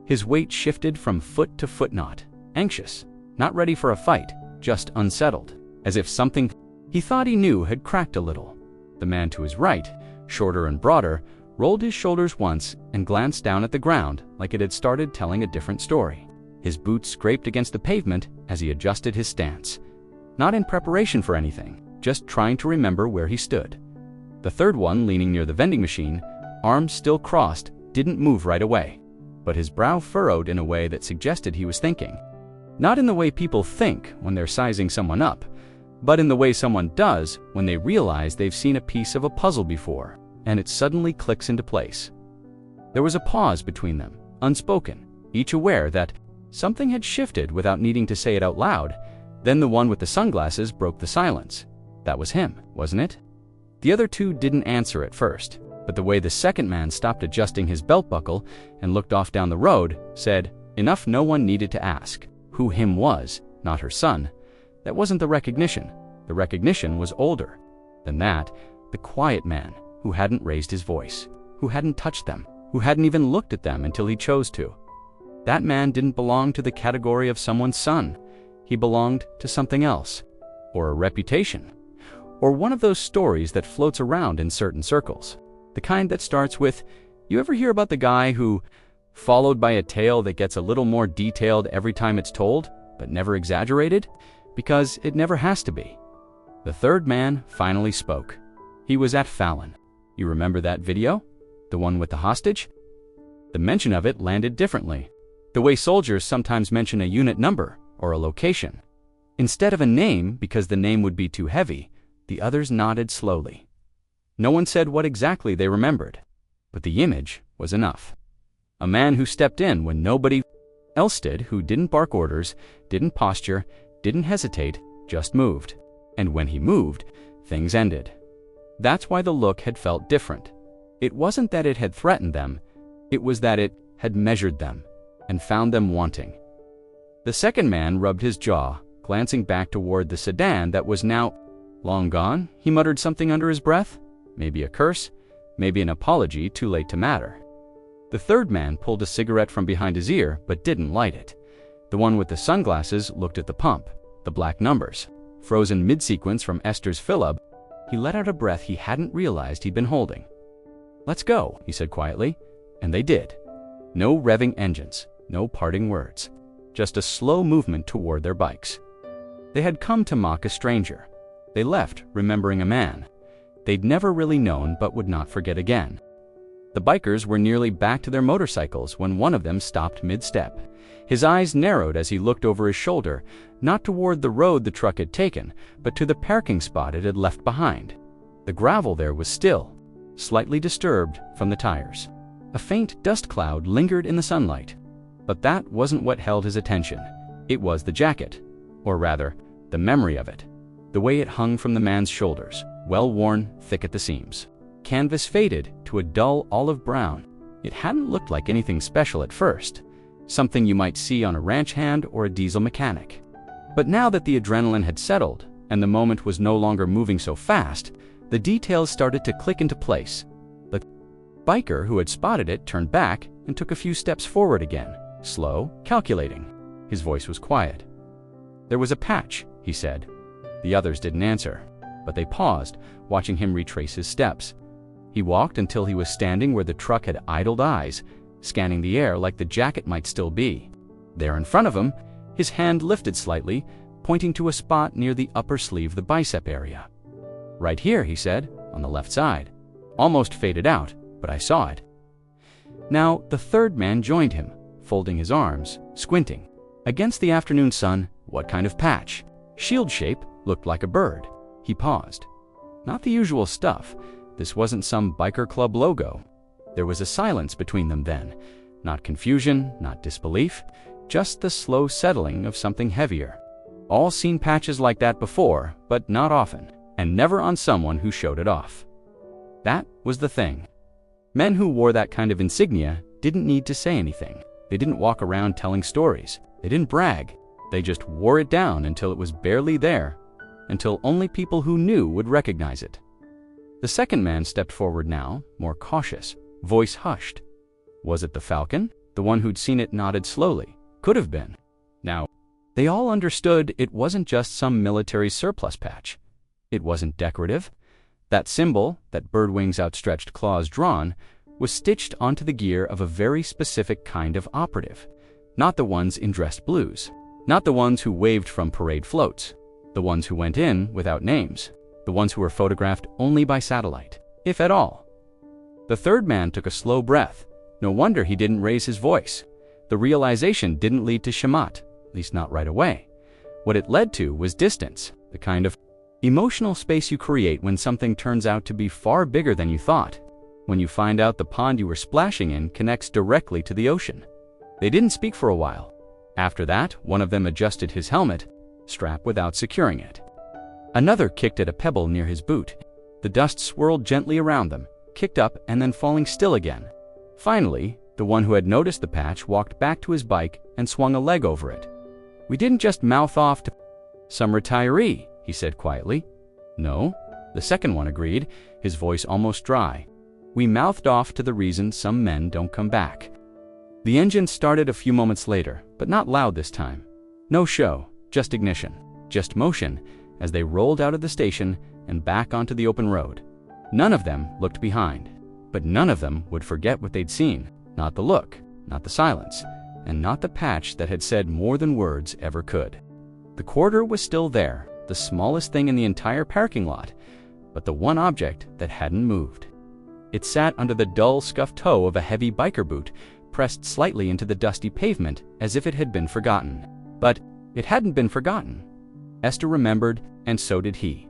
His weight shifted from foot to footknot, anxious, not ready for a fight, just unsettled, as if something he thought he knew had cracked a little. The man to his right, shorter and broader, rolled his shoulders once and glanced down at the ground like it had started telling a different story. His boots scraped against the pavement as he adjusted his stance, not in preparation for anything, just trying to remember where he stood. The third one, leaning near the vending machine, arms still crossed, didn't move right away, but his brow furrowed in a way that suggested he was thinking. Not in the way people think when they're sizing someone up, but in the way someone does when they realize they've seen a piece of a puzzle before, and it suddenly clicks into place. There was a pause between them, unspoken, each aware that something had shifted without needing to say it out loud. Then the one with the sunglasses broke the silence. That was him, wasn't it? The other two didn't answer at first, but the way the second man stopped adjusting his belt buckle and looked off down the road said enough. No one needed to ask who him was, not her son. That wasn't the recognition. The recognition was older than that, the quiet man who hadn't raised his voice, who hadn't touched them, who hadn't even looked at them until he chose to. That man didn't belong to the category of someone's son. He belonged to something else, or a reputation, or one of those stories that floats around in certain circles. The kind that starts with, you ever hear about the guy who, followed by a tale that gets a little more detailed every time it's told, but never exaggerated, because it never has to be. The third man finally spoke. He was at Fallon. You remember that video? The one with the hostage? The mention of it landed differently, the way soldiers sometimes mention a unit number or a location. Instead of a name, because the name would be too heavy, the others nodded slowly. No one said what exactly they remembered, but the image was enough. A man who stepped in when nobody else did, who didn't bark orders, didn't posture, didn't hesitate, just moved. And when he moved, things ended. That's why the look had felt different. It wasn't that it had threatened them, it was that it had measured them and found them wanting. The second man rubbed his jaw, glancing back toward the sedan that was now long gone. He muttered something under his breath, maybe a curse, maybe an apology too late to matter. The third man pulled a cigarette from behind his ear but didn't light it. The one with the sunglasses looked at the pump, the black numbers, frozen mid-sequence from Esther's fill-up. He let out a breath he hadn't realized he'd been holding. "Let's go," he said quietly, and they did. No revving engines, no parting words, just a slow movement toward their bikes. They had come to mock a stranger. They left remembering a man. they'd never really known but would not forget again. The bikers were nearly back to their motorcycles when one of them stopped mid-step. His eyes narrowed as he looked over his shoulder, not toward the road the truck had taken, but to the parking spot it had left behind. The gravel there was still, slightly disturbed from the tires. A faint dust cloud lingered in the sunlight. But that wasn't what held his attention. It was the jacket, or rather, the memory of it. The way it hung from the man's shoulders, well-worn, thick at the seams. Canvas faded to a dull olive brown. It hadn't looked like anything special at first, something you might see on a ranch hand or a diesel mechanic. But now that the adrenaline had settled, and the moment was no longer moving so fast, the details started to click into place. The biker who had spotted it turned back and took a few steps forward again, slow, calculating. His voice was quiet. "There was a patch," he said. The others didn't answer, but they paused, watching him retrace his steps. He walked until he was standing where the truck had idled eyes, scanning the air like the jacket might still be. There in front of him, his hand lifted slightly, pointing to a spot near the upper sleeve, the bicep area. "Right here," he said, "on the left side. Almost faded out, but I saw it." Now, the third man joined him, folding his arms, squinting. Against the afternoon sun, what kind of patch? Shield shape, looked like a bird. He paused. Not the usual stuff. This wasn't some biker club logo. There was a silence between them then. Not confusion, not disbelief, just the slow settling of something heavier. All seen patches like that before, but not often, and never on someone who showed it off. That was the thing. Men who wore that kind of insignia didn't need to say anything. They didn't walk around telling stories. They didn't brag. They just wore it down until it was barely there, until only people who knew would recognize it. The second man stepped forward now, more cautious, voice hushed. Was it the Falcon? The one who'd seen it nodded slowly. Could have been. Now, they all understood it wasn't just some military surplus patch. It wasn't decorative. That symbol, that bird wings outstretched claws drawn, was stitched onto the gear of a very specific kind of operative. Not the ones in dressed blues. Not the ones who waved from parade floats. The ones who went in without names. The ones who were photographed only by satellite, if at all. The third man took a slow breath. No wonder he didn't raise his voice. The realization didn't lead to shamat, at least not right away. What it led to was distance, the kind of emotional space you create when something turns out to be far bigger than you thought. When you find out the pond you were splashing in connects directly to the ocean. They didn't speak for a while. After that, one of them adjusted his helmet strap without securing it. Another kicked at a pebble near his boot. The dust swirled gently around them, kicked up and then falling still again. Finally, the one who had noticed the patch walked back to his bike and swung a leg over it. "We didn't just mouth off to some retiree," he said quietly. "No," the second one agreed, his voice almost dry. "We mouthed off to the reason some men don't come back." The engine started a few moments later, but not loud this time. No show, just ignition, just motion, as they rolled out of the station and back onto the open road. None of them looked behind, but none of them would forget what they'd seen. Not the look, not the silence, and not the patch that had said more than words ever could. The quarter was still there, the smallest thing in the entire parking lot, but the one object that hadn't moved. It sat under the dull, scuffed toe of a heavy biker boot, pressed slightly into the dusty pavement as if it had been forgotten. But it hadn't been forgotten. Esther remembered, and so did he.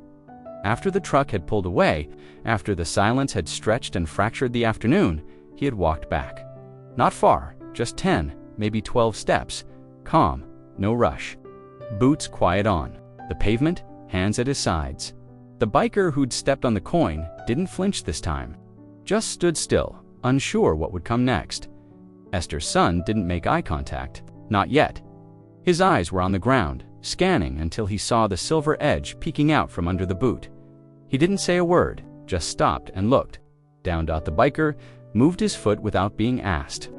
After the truck had pulled away, after the silence had stretched and fractured the afternoon, he had walked back. Not far, just 10, maybe 12 steps. Calm, no rush. Boots quiet on. The pavement, hands at his sides. The biker who'd stepped on the coin didn't flinch this time. Just stood still, unsure what would come next. Esther's son didn't make eye contact. Not yet. His eyes were on the ground, scanning until he saw the silver edge peeking out from under the boot. He didn't say a word, just stopped and looked. Down the biker moved his foot without being asked.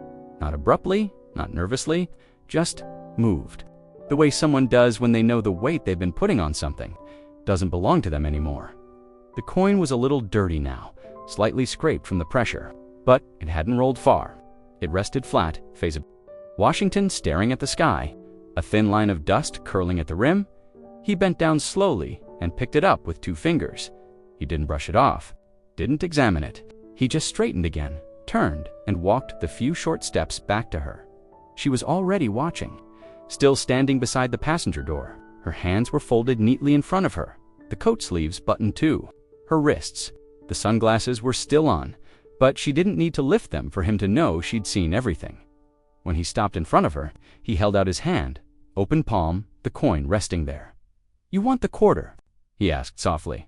Not abruptly, not nervously, just moved. The way someone does when they know the weight they've been putting on something doesn't belong to them anymore. The coin was a little dirty now, slightly scraped from the pressure, but it hadn't rolled far. It rested flat, face up. Washington staring at the sky, a thin line of dust curling at the rim. He bent down slowly and picked it up with 2 fingers. He didn't brush it off, didn't examine it. He just straightened again, turned, and walked the few short steps back to her. She was already watching, still standing beside the passenger door. Her hands were folded neatly in front of her, the coat sleeves buttoned too. Her wrists, the sunglasses were still on, but she didn't need to lift them for him to know she'd seen everything. When he stopped in front of her, he held out his hand, open palm, the coin resting there. "You want the quarter?" he asked softly.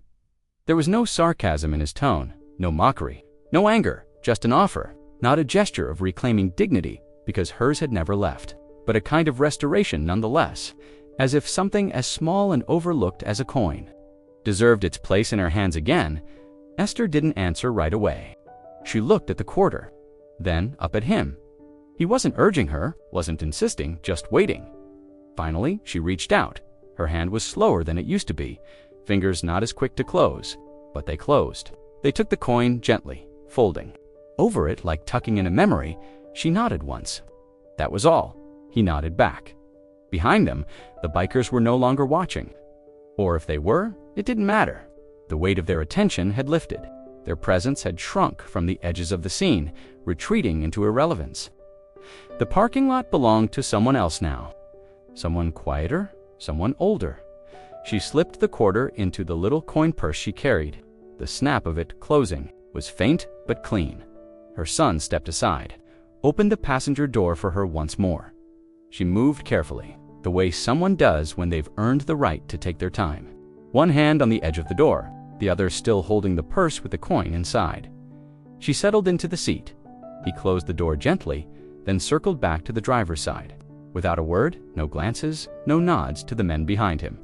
There was no sarcasm in his tone, no mockery, no anger, just an offer, not a gesture of reclaiming dignity because hers had never left, but a kind of restoration nonetheless, as if something as small and overlooked as a coin deserved its place in her hands again. Esther didn't answer right away. She looked at the quarter, then up at him. He wasn't urging her, wasn't insisting, just waiting. Finally, she reached out. Her hand was slower than it used to be, fingers not as quick to close, but they closed. They took the coin gently, folding. Over it, like tucking in a memory, she nodded once. That was all. He nodded back. Behind them, the bikers were no longer watching. Or if they were, it didn't matter. The weight of their attention had lifted. Their presence had shrunk from the edges of the scene, retreating into irrelevance. The parking lot belonged to someone else now. Someone quieter, someone older. She slipped the quarter into the little coin purse she carried. The snap of it closing was faint but clean. Her son stepped aside, opened the passenger door for her once more. She moved carefully, the way someone does when they've earned the right to take their time. One hand on the edge of the door, the other still holding the purse with the coin inside. She settled into the seat. He closed the door gently, then circled back to the driver's side. Without a word, no glances, no nods to the men behind him.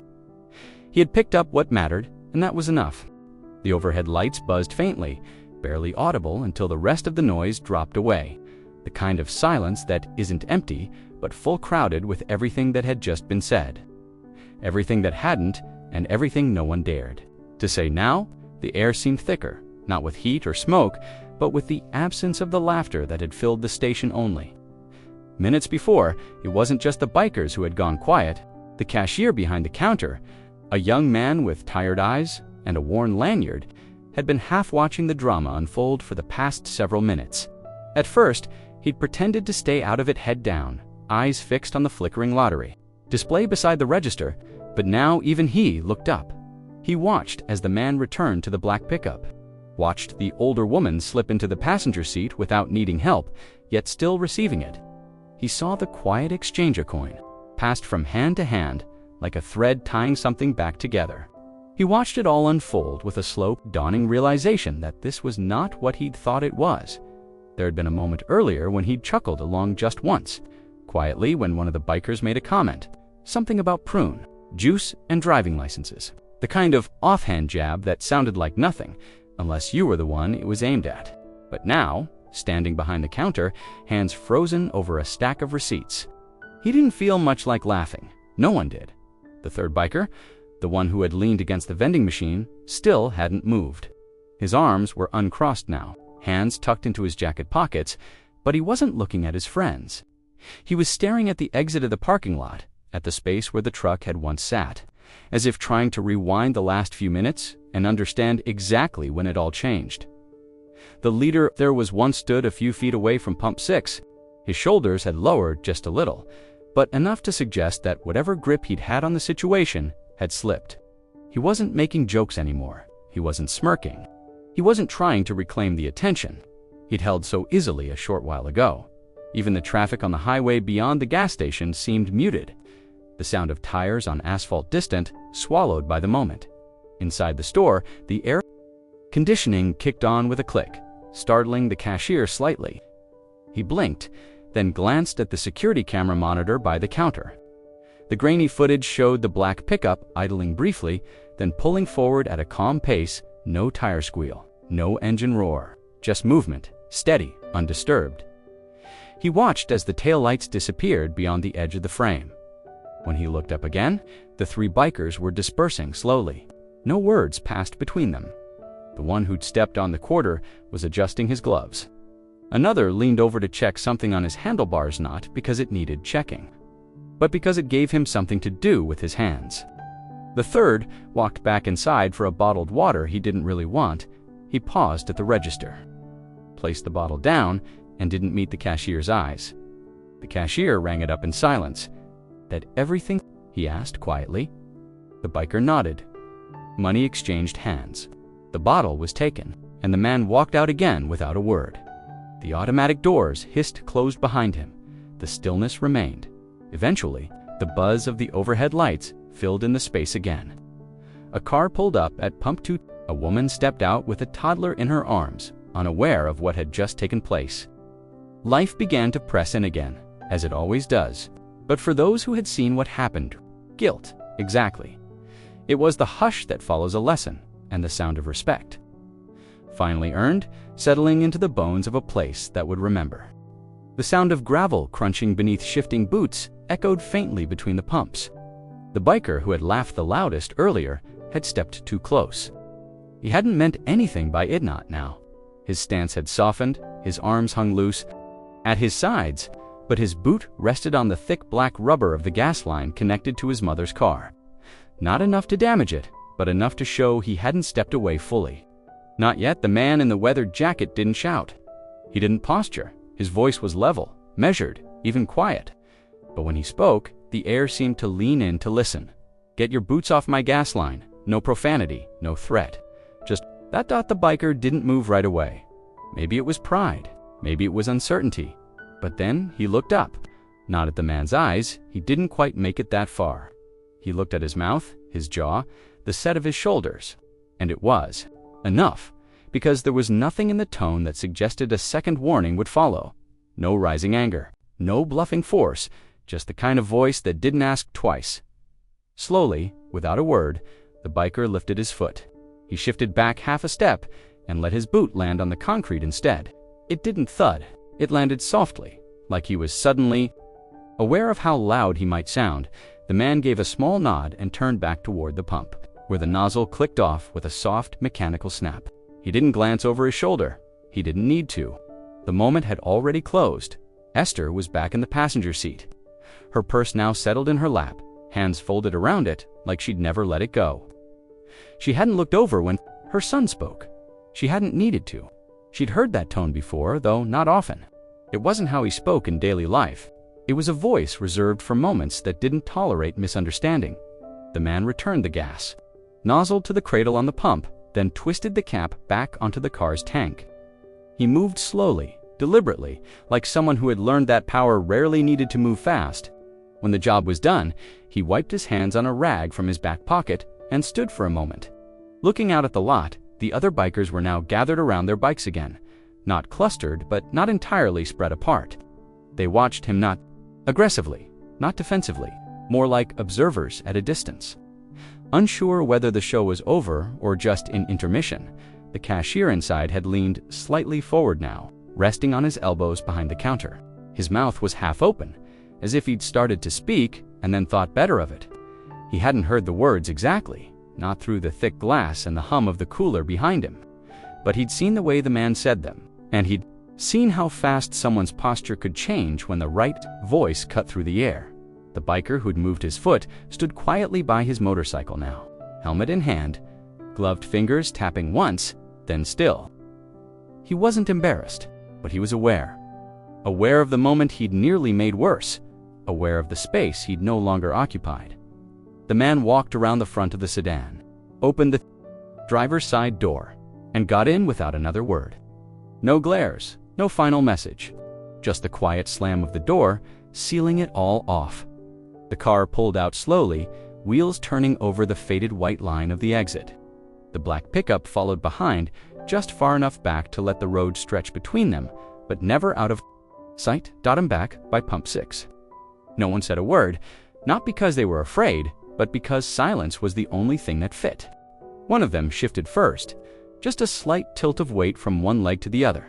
He had picked up what mattered, and that was enough. The overhead lights buzzed faintly, barely audible until the rest of the noise dropped away, the kind of silence that isn't empty, but full crowded with everything that had just been said. Everything that hadn't, and everything no one dared to say now. The air seemed thicker, not with heat or smoke, but with the absence of the laughter that had filled the station only. Minutes before, it wasn't just the bikers who had gone quiet. The cashier behind the counter, a young man with tired eyes and a worn lanyard, had been half watching the drama unfold for the past several minutes. At first, he'd pretended to stay out of it head down, eyes fixed on the flickering lottery display beside the register, but now even he looked up. He watched as the man returned to the black pickup, watched the older woman slip into the passenger seat without needing help, yet still receiving it. He saw the quiet exchange of coin, passed from hand to hand, like a thread tying something back together. He watched it all unfold with a slow, dawning realization that this was not what he'd thought it was. There had been a moment earlier when he'd chuckled along just once, quietly when one of the bikers made a comment, something about prune, juice, and driving licenses. The kind of offhand jab that sounded like nothing, unless you were the one it was aimed at. But now, standing behind the counter, hands frozen over a stack of receipts, he didn't feel much like laughing. No one did. The third biker, the one who had leaned against the vending machine, still hadn't moved. His arms were uncrossed now, hands tucked into his jacket pockets, but he wasn't looking at his friends. He was staring at the exit of the parking lot, at the space where the truck had once sat, as if trying to rewind the last few minutes and understand exactly when it all changed. The leader there was once stood a few feet away from pump 6. His shoulders had lowered just a little, but enough to suggest that whatever grip he'd had on the situation had slipped. He wasn't making jokes anymore. He wasn't smirking. He wasn't trying to reclaim the attention he'd held so easily a short while ago. Even the traffic on the highway beyond the gas station seemed muted, the sound of tires on asphalt distant, swallowed by the moment. Inside the store, the air conditioning kicked on with a click, startling the cashier slightly. He blinked, then glanced at the security camera monitor by the counter. The grainy footage showed the black pickup idling briefly, then pulling forward at a calm pace, no tire squeal, no engine roar, just movement, steady, undisturbed. He watched as the taillights disappeared beyond the edge of the frame. When he looked up again, the three bikers were dispersing slowly. No words passed between them. The one who'd stepped on the quarter was adjusting his gloves. Another leaned over to check something on his handlebars, not because it needed checking, but because it gave him something to do with his hands. The third walked back inside for a bottled water he didn't really want. He paused at the register, placed the bottle down, and didn't meet the cashier's eyes. The cashier rang it up in silence. "That everything?" he asked quietly. The biker nodded. Money exchanged hands. The bottle was taken, and the man walked out again without a word. The automatic doors hissed closed behind him. The stillness remained. Eventually, the buzz of the overhead lights filled in the space again. A car pulled up at Pump 2. A woman stepped out with a toddler in her arms, unaware of what had just taken place. Life began to press in again, as it always does. But for those who had seen what happened, guilt, exactly. It was the hush that follows a lesson, and the sound of respect. Finally earned, settling into the bones of a place that would remember. The sound of gravel crunching beneath shifting boots echoed faintly between the pumps. The biker who had laughed the loudest earlier had stepped too close. He hadn't meant anything by it not now. His stance had softened, his arms hung loose at his sides, but his boot rested on the thick black rubber of the gas line connected to his mother's car. Not enough to damage it, but enough to show he hadn't stepped away fully. Not yet. The man in the weathered jacket didn't shout. He didn't posture. His voice was level, measured, even quiet. But when he spoke, the air seemed to lean in to listen. "Get your boots off my gas line." No profanity, no threat. Just that. The biker didn't move right away. Maybe it was pride. Maybe it was uncertainty. But then he looked up. Not at the man's eyes. He didn't quite make it that far. He looked at his mouth, his jaw, the set of his shoulders. And it was enough, because there was nothing in the tone that suggested a second warning would follow. No rising anger, no bluffing force, just the kind of voice that didn't ask twice. Slowly, without a word, the biker lifted his foot. He shifted back half a step and let his boot land on the concrete instead. It didn't thud. It landed softly, like he was suddenly aware of how loud he might sound. The man gave a small nod and turned back toward the pump, where the nozzle clicked off with a soft, mechanical snap. He didn't glance over his shoulder. He didn't need to. The moment had already closed. Esther was back in the passenger seat. Her purse now settled in her lap, hands folded around it like she'd never let it go. She hadn't looked over when her son spoke. She hadn't needed to. She'd heard that tone before, though not often. It wasn't how he spoke in daily life. It was a voice reserved for moments that didn't tolerate misunderstanding. The man returned the gas, nozzled to the cradle on the pump, then twisted the cap back onto the car's tank. He moved slowly, deliberately, like someone who had learned that power rarely needed to move fast. When the job was done, he wiped his hands on a rag from his back pocket and stood for a moment. Looking out at the lot, the other bikers were now gathered around their bikes again, not clustered, but not entirely spread apart. They watched him, not aggressively, not defensively, more like observers at a distance. Unsure whether the show was over or just in intermission, the cashier inside had leaned slightly forward now, resting on his elbows behind the counter. His mouth was half open, as if he'd started to speak and then thought better of it. He hadn't heard the words exactly, not through the thick glass and the hum of the cooler behind him. But he'd seen the way the man said them, and he'd seen how fast someone's posture could change when the right voice cut through the air. The biker who'd moved his foot stood quietly by his motorcycle now, helmet in hand, gloved fingers tapping once, then still. He wasn't embarrassed, but he was aware. Aware of the moment he'd nearly made worse, aware of the space he'd no longer occupied. The man walked around the front of the sedan, opened the driver's side door, and got in without another word. No glares, no final message, just the quiet slam of the door, sealing it all off. The car pulled out slowly, wheels turning over the faded white line of the exit. The black pickup followed behind, just far enough back to let the road stretch between them, but never out of sight. Him back by Pump 6. No one said a word, not because they were afraid, but because silence was the only thing that fit. One of them shifted first, just a slight tilt of weight from one leg to the other.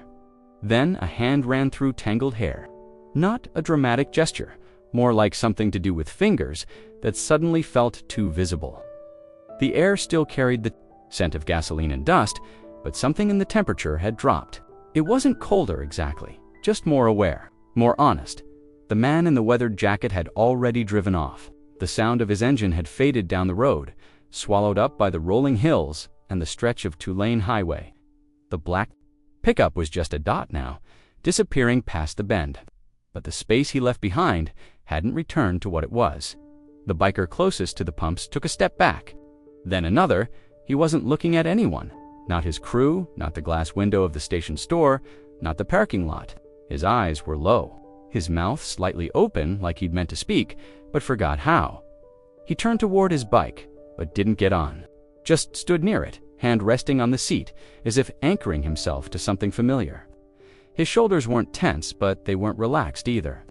Then a hand ran through tangled hair. Not a dramatic gesture, more like something to do with fingers that suddenly felt too visible. The air still carried the scent of gasoline and dust, but something in the temperature had dropped. It wasn't colder exactly, just more aware, more honest. The man in the weathered jacket had already driven off. The sound of his engine had faded down the road. swallowed up by the rolling hills and the stretch of two-lane highway. The black pickup was just a dot now, disappearing past the bend. But the space he left behind hadn't returned to what it was. The biker closest to the pumps took a step back. Then another. He wasn't looking at anyone. Not his crew, not the glass window of the station store, not the parking lot. His eyes were low, his mouth slightly open like he'd meant to speak, but forgot how. He turned toward his bike, but didn't get on. Just stood near it, hand resting on the seat, as if anchoring himself to something familiar. His shoulders weren't tense, but they weren't relaxed either.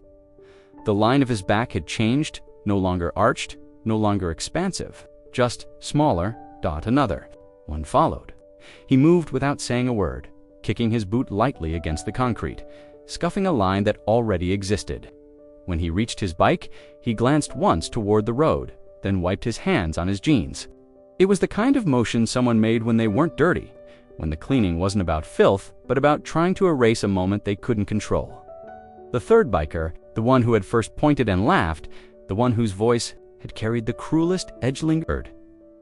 The line of his back had changed, no longer arched, no longer expansive, just smaller, dot another. One followed. He moved without saying a word, kicking his boot lightly against the concrete, scuffing a line that already existed. When he reached his bike, he glanced once toward the road, then wiped his hands on his jeans. It was the kind of motion someone made when they weren't dirty, when the cleaning wasn't about filth, but about trying to erase a moment they couldn't control. The third biker, the one who had first pointed and laughed, the one whose voice had carried the cruelest edgelink word.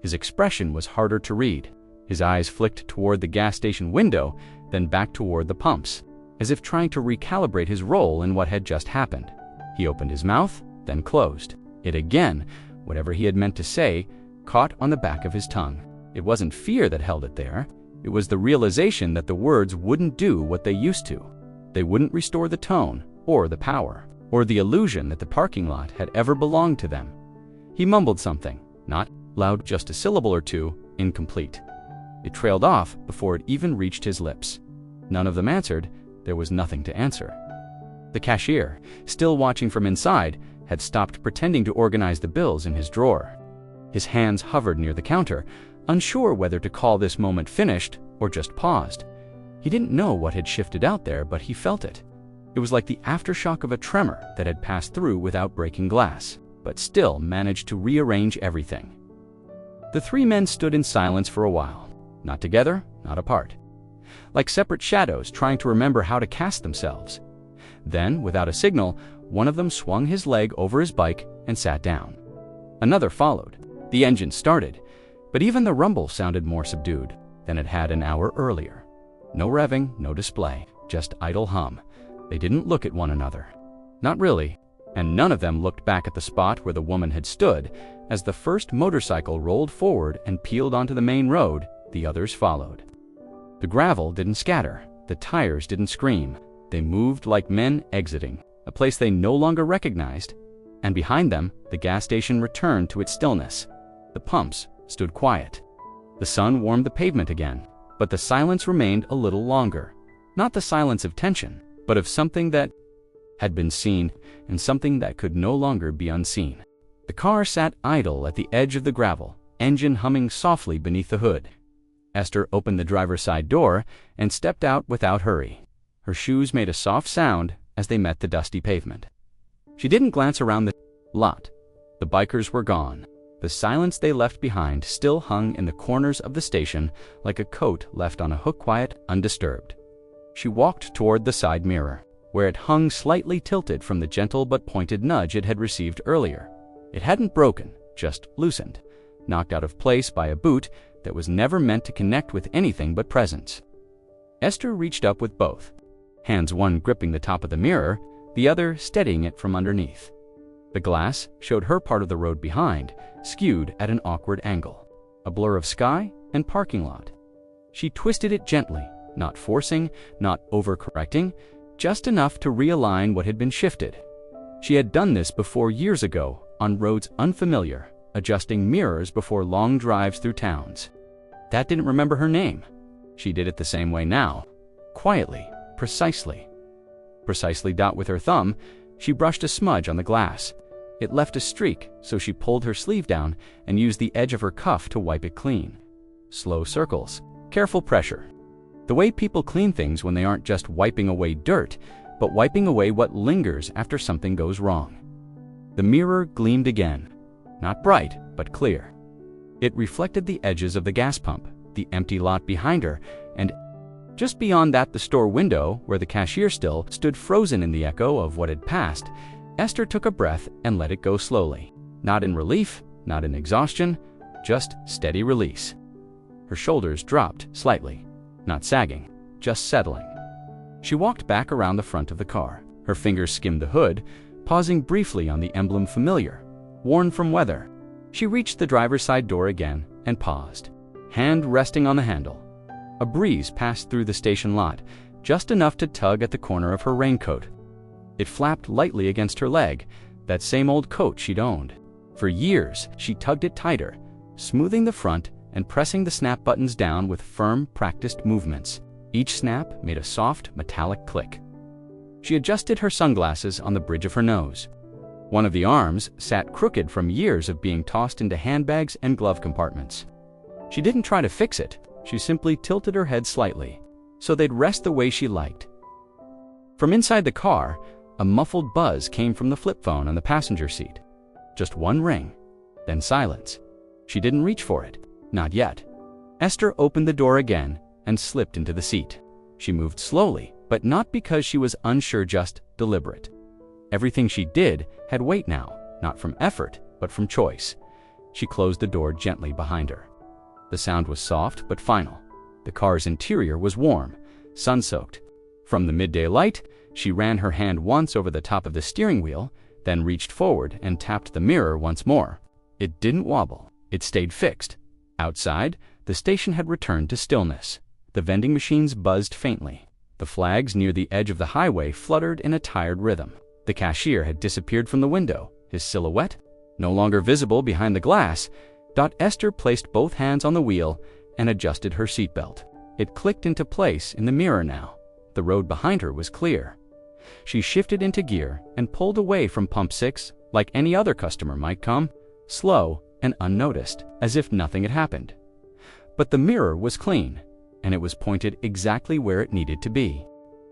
His expression was harder to read. His eyes flicked toward the gas station window, then back toward the pumps, as if trying to recalibrate his role in what had just happened. He opened his mouth, then closed. It again, whatever he had meant to say, caught on the back of his tongue. It wasn't fear that held it there. It was the realization that the words wouldn't do what they used to. They wouldn't restore the tone, or the power, or the illusion that the parking lot had ever belonged to them. He mumbled something, not loud, just a syllable or two, incomplete. It trailed off before it even reached his lips. None of them answered. There was nothing to answer. The cashier, still watching from inside, had stopped pretending to organize the bills in his drawer. His hands hovered near the counter, unsure whether to call this moment finished or just paused. He didn't know what had shifted out there, but he felt it. It was like the aftershock of a tremor that had passed through without breaking glass, but still managed to rearrange everything. The three men stood in silence for a while, not together, not apart, like separate shadows trying to remember how to cast themselves. Then, without a signal, one of them swung his leg over his bike and sat down. Another followed. The engine started, but even the rumble sounded more subdued than it had an hour earlier. No revving, no display, just idle hum. They didn't look at one another. Not really, and none of them looked back at the spot where the woman had stood. As the first motorcycle rolled forward and peeled onto the main road, the others followed. The gravel didn't scatter, the tires didn't scream. They moved like men exiting, a place they no longer recognized, and behind them, the gas station returned to its stillness. The pumps stood quiet. The sun warmed the pavement again, but the silence remained a little longer. Not the silence of tension, but of something that had been seen and something that could no longer be unseen. The car sat idle at the edge of the gravel, engine humming softly beneath the hood. Esther opened the driver's side door and stepped out without hurry. Her shoes made a soft sound as they met the dusty pavement. She didn't glance around the lot. The bikers were gone. The silence they left behind still hung in the corners of the station like a coat left on a hook, quiet, undisturbed. She walked toward the side mirror, where it hung slightly tilted from the gentle but pointed nudge it had received earlier. It hadn't broken, just loosened, knocked out of place by a boot that was never meant to connect with anything but presence. Esther reached up with both, hands one gripping the top of the mirror, the other steadying it from underneath. The glass showed her part of the road behind, skewed at an awkward angle, a blur of sky and parking lot. She twisted it gently, not forcing, not overcorrecting, just enough to realign what had been shifted. She had done this before years ago, on roads unfamiliar, adjusting mirrors before long drives through towns. That didn't remember her name. She did it the same way now, quietly, precisely. Dot with her thumb, she brushed a smudge on the glass. It left a streak, so she pulled her sleeve down and used the edge of her cuff to wipe it clean. Slow circles, careful pressure. The way people clean things when they aren't just wiping away dirt, but wiping away what lingers after something goes wrong. The mirror gleamed again, not bright, but clear. It reflected the edges of the gas pump, the empty lot behind her, and just beyond that the store window, where the cashier still stood frozen in the echo of what had passed. Esther took a breath and let it go slowly. Not in relief, not in exhaustion, just steady release. Her shoulders dropped slightly, not sagging, just settling. She walked back around the front of the car. Her fingers skimmed the hood, pausing briefly on the emblem familiar, worn from weather. She reached the driver's side door again and paused, hand resting on the handle. A breeze passed through the station lot, just enough to tug at the corner of her raincoat. It flapped lightly against her leg, that same old coat she'd owned. For years, she tugged it tighter, smoothing the front and pressing the snap buttons down with firm, practiced movements. Each snap made a soft, metallic click. She adjusted her sunglasses on the bridge of her nose. One of the arms sat crooked from years of being tossed into handbags and glove compartments. She didn't try to fix it. She simply tilted her head slightly, so they'd rest the way she liked. From inside the car, a muffled buzz came from the flip phone on the passenger seat. Just one ring, then silence. She didn't reach for it. Not yet. Esther opened the door again and slipped into the seat. She moved slowly, but not because she was unsure, just deliberate. Everything she did had weight now, not from effort, but from choice. She closed the door gently behind her. The sound was soft but final. The car's interior was warm, sun-soaked. From the midday light, she ran her hand once over the top of the steering wheel, then reached forward and tapped the mirror once more. It didn't wobble. It stayed fixed. Outside, the station had returned to stillness. The vending machines buzzed faintly. The flags near the edge of the highway fluttered in a tired rhythm. The cashier had disappeared from the window, his silhouette no longer visible behind the glass. Esther placed both hands on the wheel and adjusted her seatbelt. It clicked into place in the mirror now. The road behind her was clear. She shifted into gear and pulled away from pump 6 like any other customer might come, slow and unnoticed, as if nothing had happened. But the mirror was clean, and it was pointed exactly where it needed to be.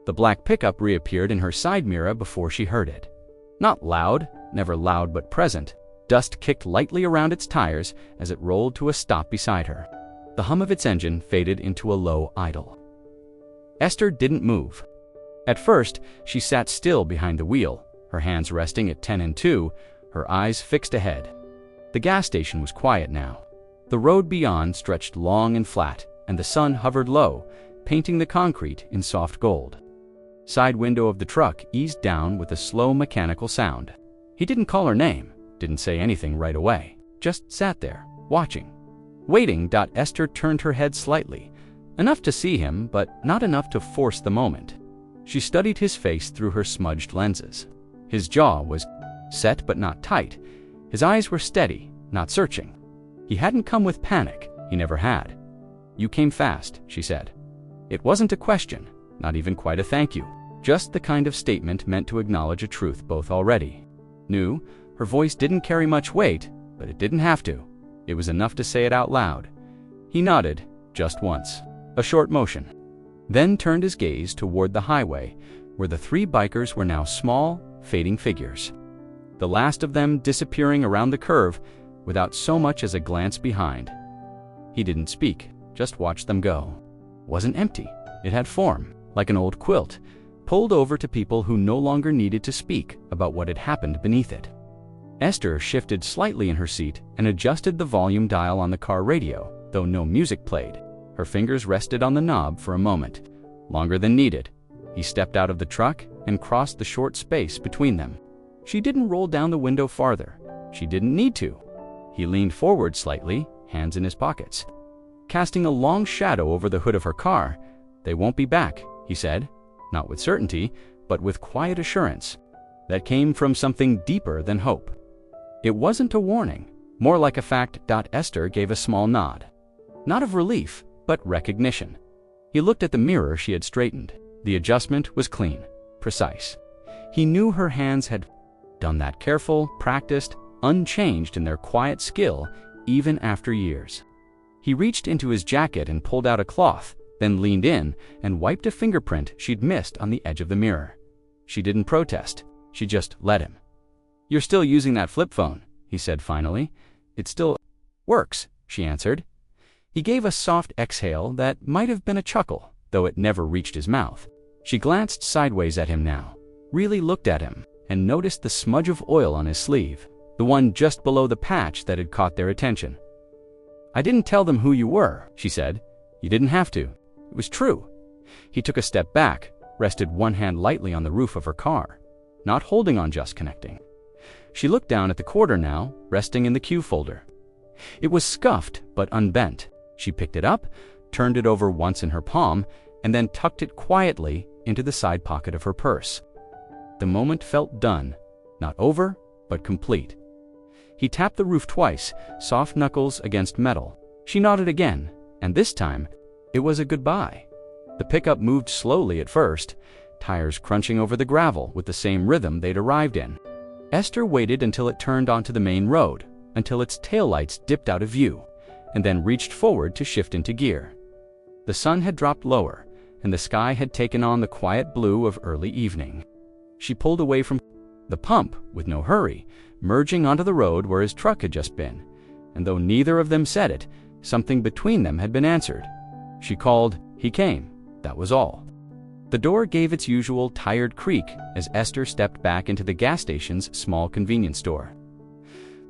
The black pickup reappeared in her side mirror before she heard it. Not loud, never loud but present. Dust kicked lightly around its tires as it rolled to a stop beside her. The hum of its engine faded into a low idle. Esther didn't move. At first, she sat still behind the wheel, her hands resting at 10 and 2, her eyes fixed ahead. The gas station was quiet now. The road beyond stretched long and flat, and the sun hovered low, painting the concrete in soft gold. Side window of the truck eased down with a slow mechanical sound. He didn't call her name, didn't say anything right away, just sat there, watching. Waiting. Esther turned her head slightly, enough to see him, but not enough to force the moment. She studied his face through her smudged lenses. His jaw was set but not tight. His eyes were steady, not searching. He hadn't come with panic. He never had. "You came fast," she said. It wasn't a question, not even quite a thank you, just the kind of statement meant to acknowledge a truth both already knew. Her voice didn't carry much weight, but it didn't have to. It was enough to say it out loud. He nodded, just once, a short motion, then turned his gaze toward the highway, where the 3 bikers were now small, fading figures. The last of them disappearing around the curve without so much as a glance behind. He didn't speak, just watched them go. Wasn't empty. It had form, like an old quilt, pulled over to people who no longer needed to speak about what had happened beneath it. Esther shifted slightly in her seat and adjusted the volume dial on the car radio, though no music played. Her fingers rested on the knob for a moment, longer than needed. He stepped out of the truck and crossed the short space between them. She didn't roll down the window farther. She didn't need to. He leaned forward slightly, hands in his pockets, casting a long shadow over the hood of her car. "They won't be back," he said, not with certainty, but with quiet assurance that came from something deeper than hope. It wasn't a warning, more like a fact. Esther gave a small nod, not of relief, but recognition. He looked at the mirror she had straightened. The adjustment was clean, precise. He knew her hands had done that, careful, practiced, unchanged in their quiet skill, even after years. He reached into his jacket and pulled out a cloth, then leaned in and wiped a fingerprint she'd missed on the edge of the mirror. She didn't protest. She just let him. "You're still using that flip phone," he said finally. "It still works," she answered. He gave a soft exhale that might have been a chuckle, though it never reached his mouth. She glanced sideways at him now, really looked at him, and noticed the smudge of oil on his sleeve, the one just below the patch that had caught their attention. "I didn't tell them who you were," she said. "You didn't have to. It was true." He took a step back, rested one hand lightly on the roof of her car, not holding on, just connecting. She looked down at the quarter now, resting in the cue folder. It was scuffed but unbent. She picked it up, turned it over once in her palm, and then tucked it quietly into the side pocket of her purse. The moment felt done, not over, but complete. He tapped the roof twice, soft knuckles against metal. She nodded again, and this time, it was a goodbye. The pickup moved slowly at first, tires crunching over the gravel with the same rhythm they'd arrived in. Esther waited until it turned onto the main road, until its taillights dipped out of view, and then reached forward to shift into gear. The sun had dropped lower, and the sky had taken on the quiet blue of early evening. She pulled away from the pump with no hurry, merging onto the road where his truck had just been, and though neither of them said it, something between them had been answered. She called, he came, that was all. The door gave its usual tired creak as Esther stepped back into the gas station's small convenience store.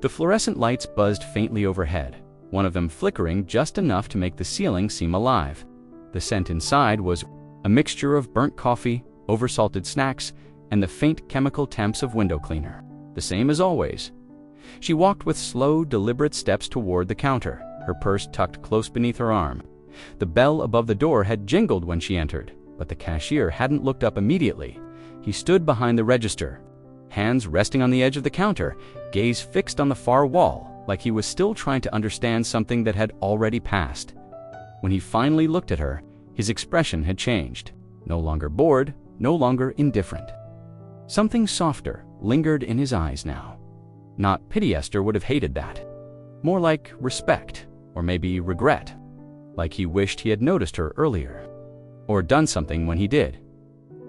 The fluorescent lights buzzed faintly overhead, one of them flickering just enough to make the ceiling seem alive. The scent inside was a mixture of burnt coffee, oversalted snacks, and the faint chemical temps of window cleaner, the same as always. She walked with slow, deliberate steps toward the counter, her purse tucked close beneath her arm. The bell above the door had jingled when she entered, but the cashier hadn't looked up immediately. He stood behind the register, hands resting on the edge of the counter, gaze fixed on the far wall, like he was still trying to understand something that had already passed. When he finally looked at her, his expression had changed. No longer bored, no longer indifferent. Something softer lingered in his eyes now. Not pity, Esther would have hated that. More like respect, or maybe regret. Like he wished he had noticed her earlier. Or done something when he did.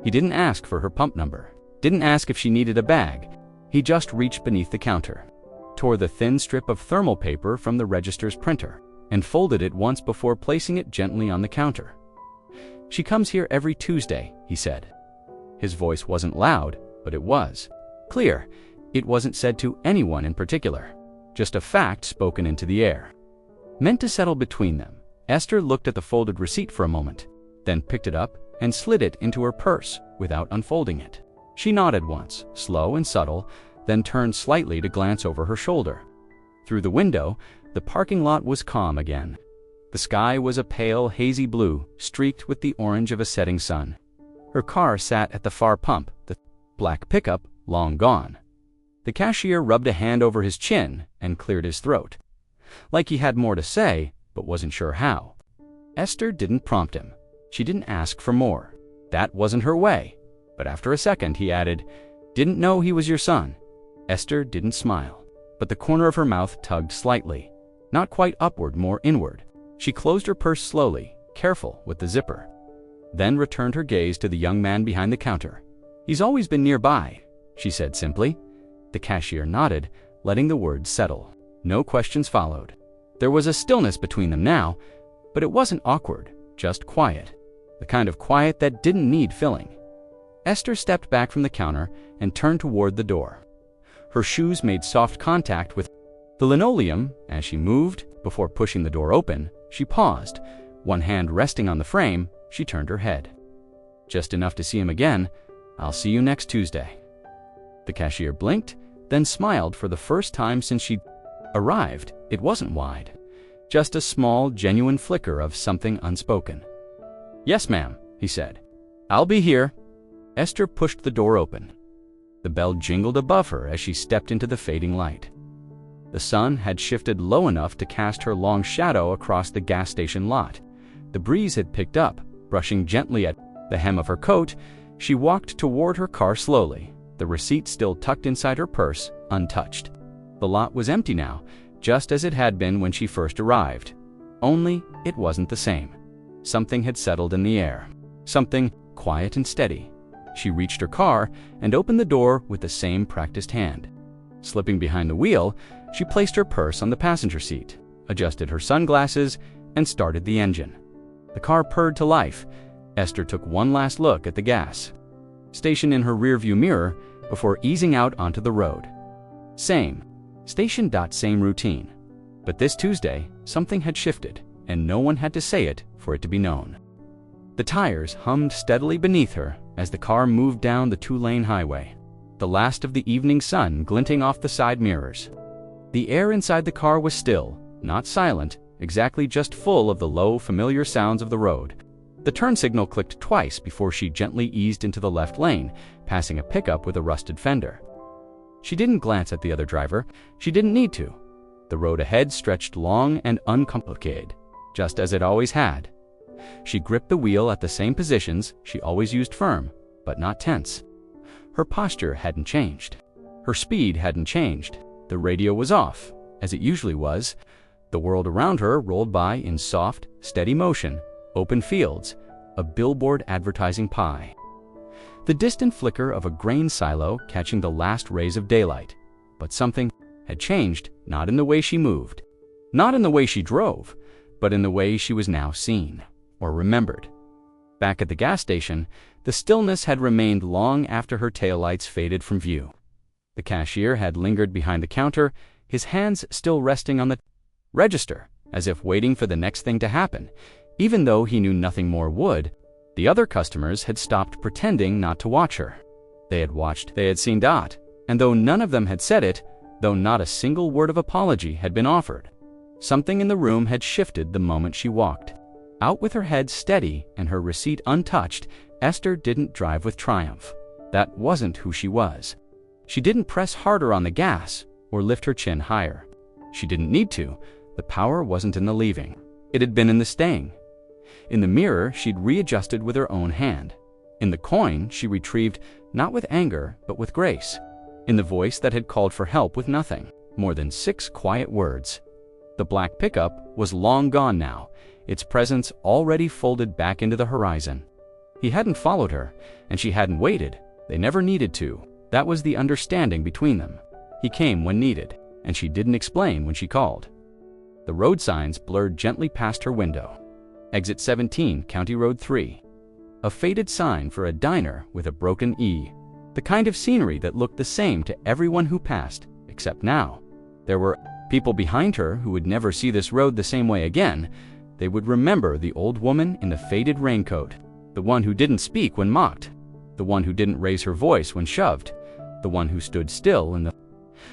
He didn't ask for her pump number, didn't ask if she needed a bag. He just reached beneath the counter, tore the thin strip of thermal paper from the register's printer, and folded it once before placing it gently on the counter. "She comes here every Tuesday," he said. His voice wasn't loud, but it was clear. It wasn't said to anyone in particular, just a fact spoken into the air. Meant to settle between them, Esther looked at the folded receipt for a moment, then picked it up and slid it into her purse without unfolding it. She nodded once, slow and subtle, then turned slightly to glance over her shoulder. Through the window, the parking lot was calm again. The sky was a pale, hazy blue, streaked with the orange of a setting sun. Her car sat at the far pump, the black pickup long gone. The cashier rubbed a hand over his chin and cleared his throat, like he had more to say, but wasn't sure how. Esther didn't prompt him. She didn't ask for more. That wasn't her way. But after a second, he added, "Didn't know he was your son." Esther didn't smile, but the corner of her mouth tugged slightly, not quite upward, more inward. She closed her purse slowly, careful with the zipper, then returned her gaze to the young man behind the counter. "He's always been nearby," she said simply. The cashier nodded, letting the words settle. No questions followed. There was a stillness between them now, but it wasn't awkward, just quiet. The kind of quiet that didn't need filling. Esther stepped back from the counter and turned toward the door. Her shoes made soft contact with the linoleum as she moved. Before pushing the door open, she paused. One hand resting on the frame, she turned her head. "Just enough to see him again. I'll see you next Tuesday." The cashier blinked, then smiled for the first time since she'd arrived. It wasn't wide, just a small, genuine flicker of something unspoken. "Yes, ma'am," he said. "I'll be here." Esther pushed the door open. The bell jingled above her as she stepped into the fading light. The sun had shifted low enough to cast her long shadow across the gas station lot. The breeze had picked up, brushing gently at the hem of her coat. She walked toward her car slowly, the receipt still tucked inside her purse, untouched. The lot was empty now, just as it had been when she first arrived. Only it wasn't the same. Something had settled in the air. Something quiet and steady. She reached her car and opened the door with the same practiced hand. Slipping behind the wheel, she placed her purse on the passenger seat, adjusted her sunglasses, and started the engine. The car purred to life. Esther took one last look at the gas station in her rearview mirror before easing out onto the road. Same station. Same routine. But this Tuesday, something had shifted, and no one had to say it for it to be known. The tires hummed steadily beneath her as the car moved down the two-lane highway, the last of the evening sun glinting off the side mirrors. The air inside the car was still, not silent, exactly just full of the low, familiar sounds of the road. The turn signal clicked twice before she gently eased into the left lane, passing a pickup with a rusted fender. She didn't glance at the other driver. She didn't need to. The road ahead stretched long and uncomplicated, just as it always had. She gripped the wheel at the same positions she always used, firm, but not tense. Her posture hadn't changed. Her speed hadn't changed. The radio was off, as it usually was. The world around her rolled by in soft, steady motion, open fields, a billboard advertising pie. The distant flicker of a grain silo catching the last rays of daylight. But something had changed, not in the way she moved, not in the way she drove, but in the way she was now seen, or remembered. Back at the gas station, the stillness had remained long after her taillights faded from view. The cashier had lingered behind the counter, his hands still resting on the register, as if waiting for the next thing to happen. Even though he knew nothing more would, the other customers had stopped pretending not to watch her. They had watched, they had seen Dot, and though none of them had said it, though not a single word of apology had been offered, something in the room had shifted the moment she walked. Out with her head steady and her receipt untouched, Esther didn't drive with triumph. That wasn't who she was. She didn't press harder on the gas or lift her chin higher. She didn't need to. The power wasn't in the leaving. It had been in the staying. In the mirror, she'd readjusted with her own hand. In the coin, she retrieved not with anger, but with grace. In the voice that had called for help with nothing more than 6 quiet words. The black pickup was long gone now, its presence already folded back into the horizon. He hadn't followed her, and she hadn't waited. They never needed to. That was the understanding between them. He came when needed, and she didn't explain when she called. The road signs blurred gently past her window. Exit 17, County Road 3. A faded sign for a diner with a broken E. The kind of scenery that looked the same to everyone who passed, except now. There were people behind her who would never see this road the same way again. They would remember the old woman in the faded raincoat, the one who didn't speak when mocked, the one who didn't raise her voice when shoved, the one who stood still in the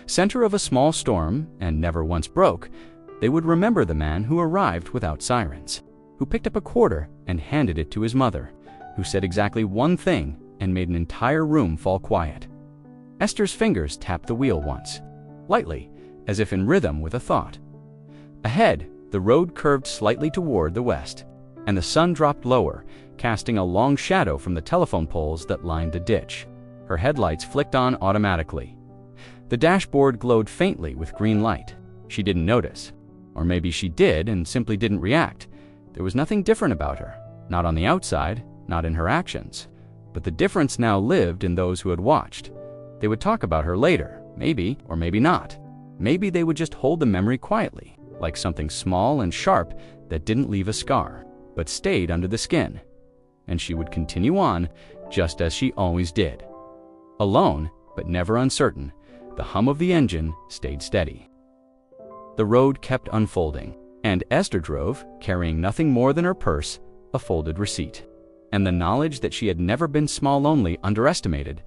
center of a small storm and never once broke. They would remember the man who arrived without sirens, who picked up a quarter and handed it to his mother, who said exactly one thing and made an entire room fall quiet. Esther's fingers tapped the wheel once, lightly, as if in rhythm with a thought. Ahead, the road curved slightly toward the west, and the sun dropped lower, casting a long shadow from the telephone poles that lined the ditch. Her headlights flicked on automatically. The dashboard glowed faintly with green light. She didn't notice. Or maybe she did and simply didn't react. There was nothing different about her, not on the outside, not in her actions. But the difference now lived in those who had watched. They would talk about her later, maybe, or maybe not. Maybe they would just hold the memory quietly, like something small and sharp that didn't leave a scar, but stayed under the skin. And she would continue on, just as she always did. Alone, but never uncertain, the hum of the engine stayed steady. The road kept unfolding, and Esther drove, carrying nothing more than her purse, a folded receipt, and the knowledge that she had never been small only underestimated,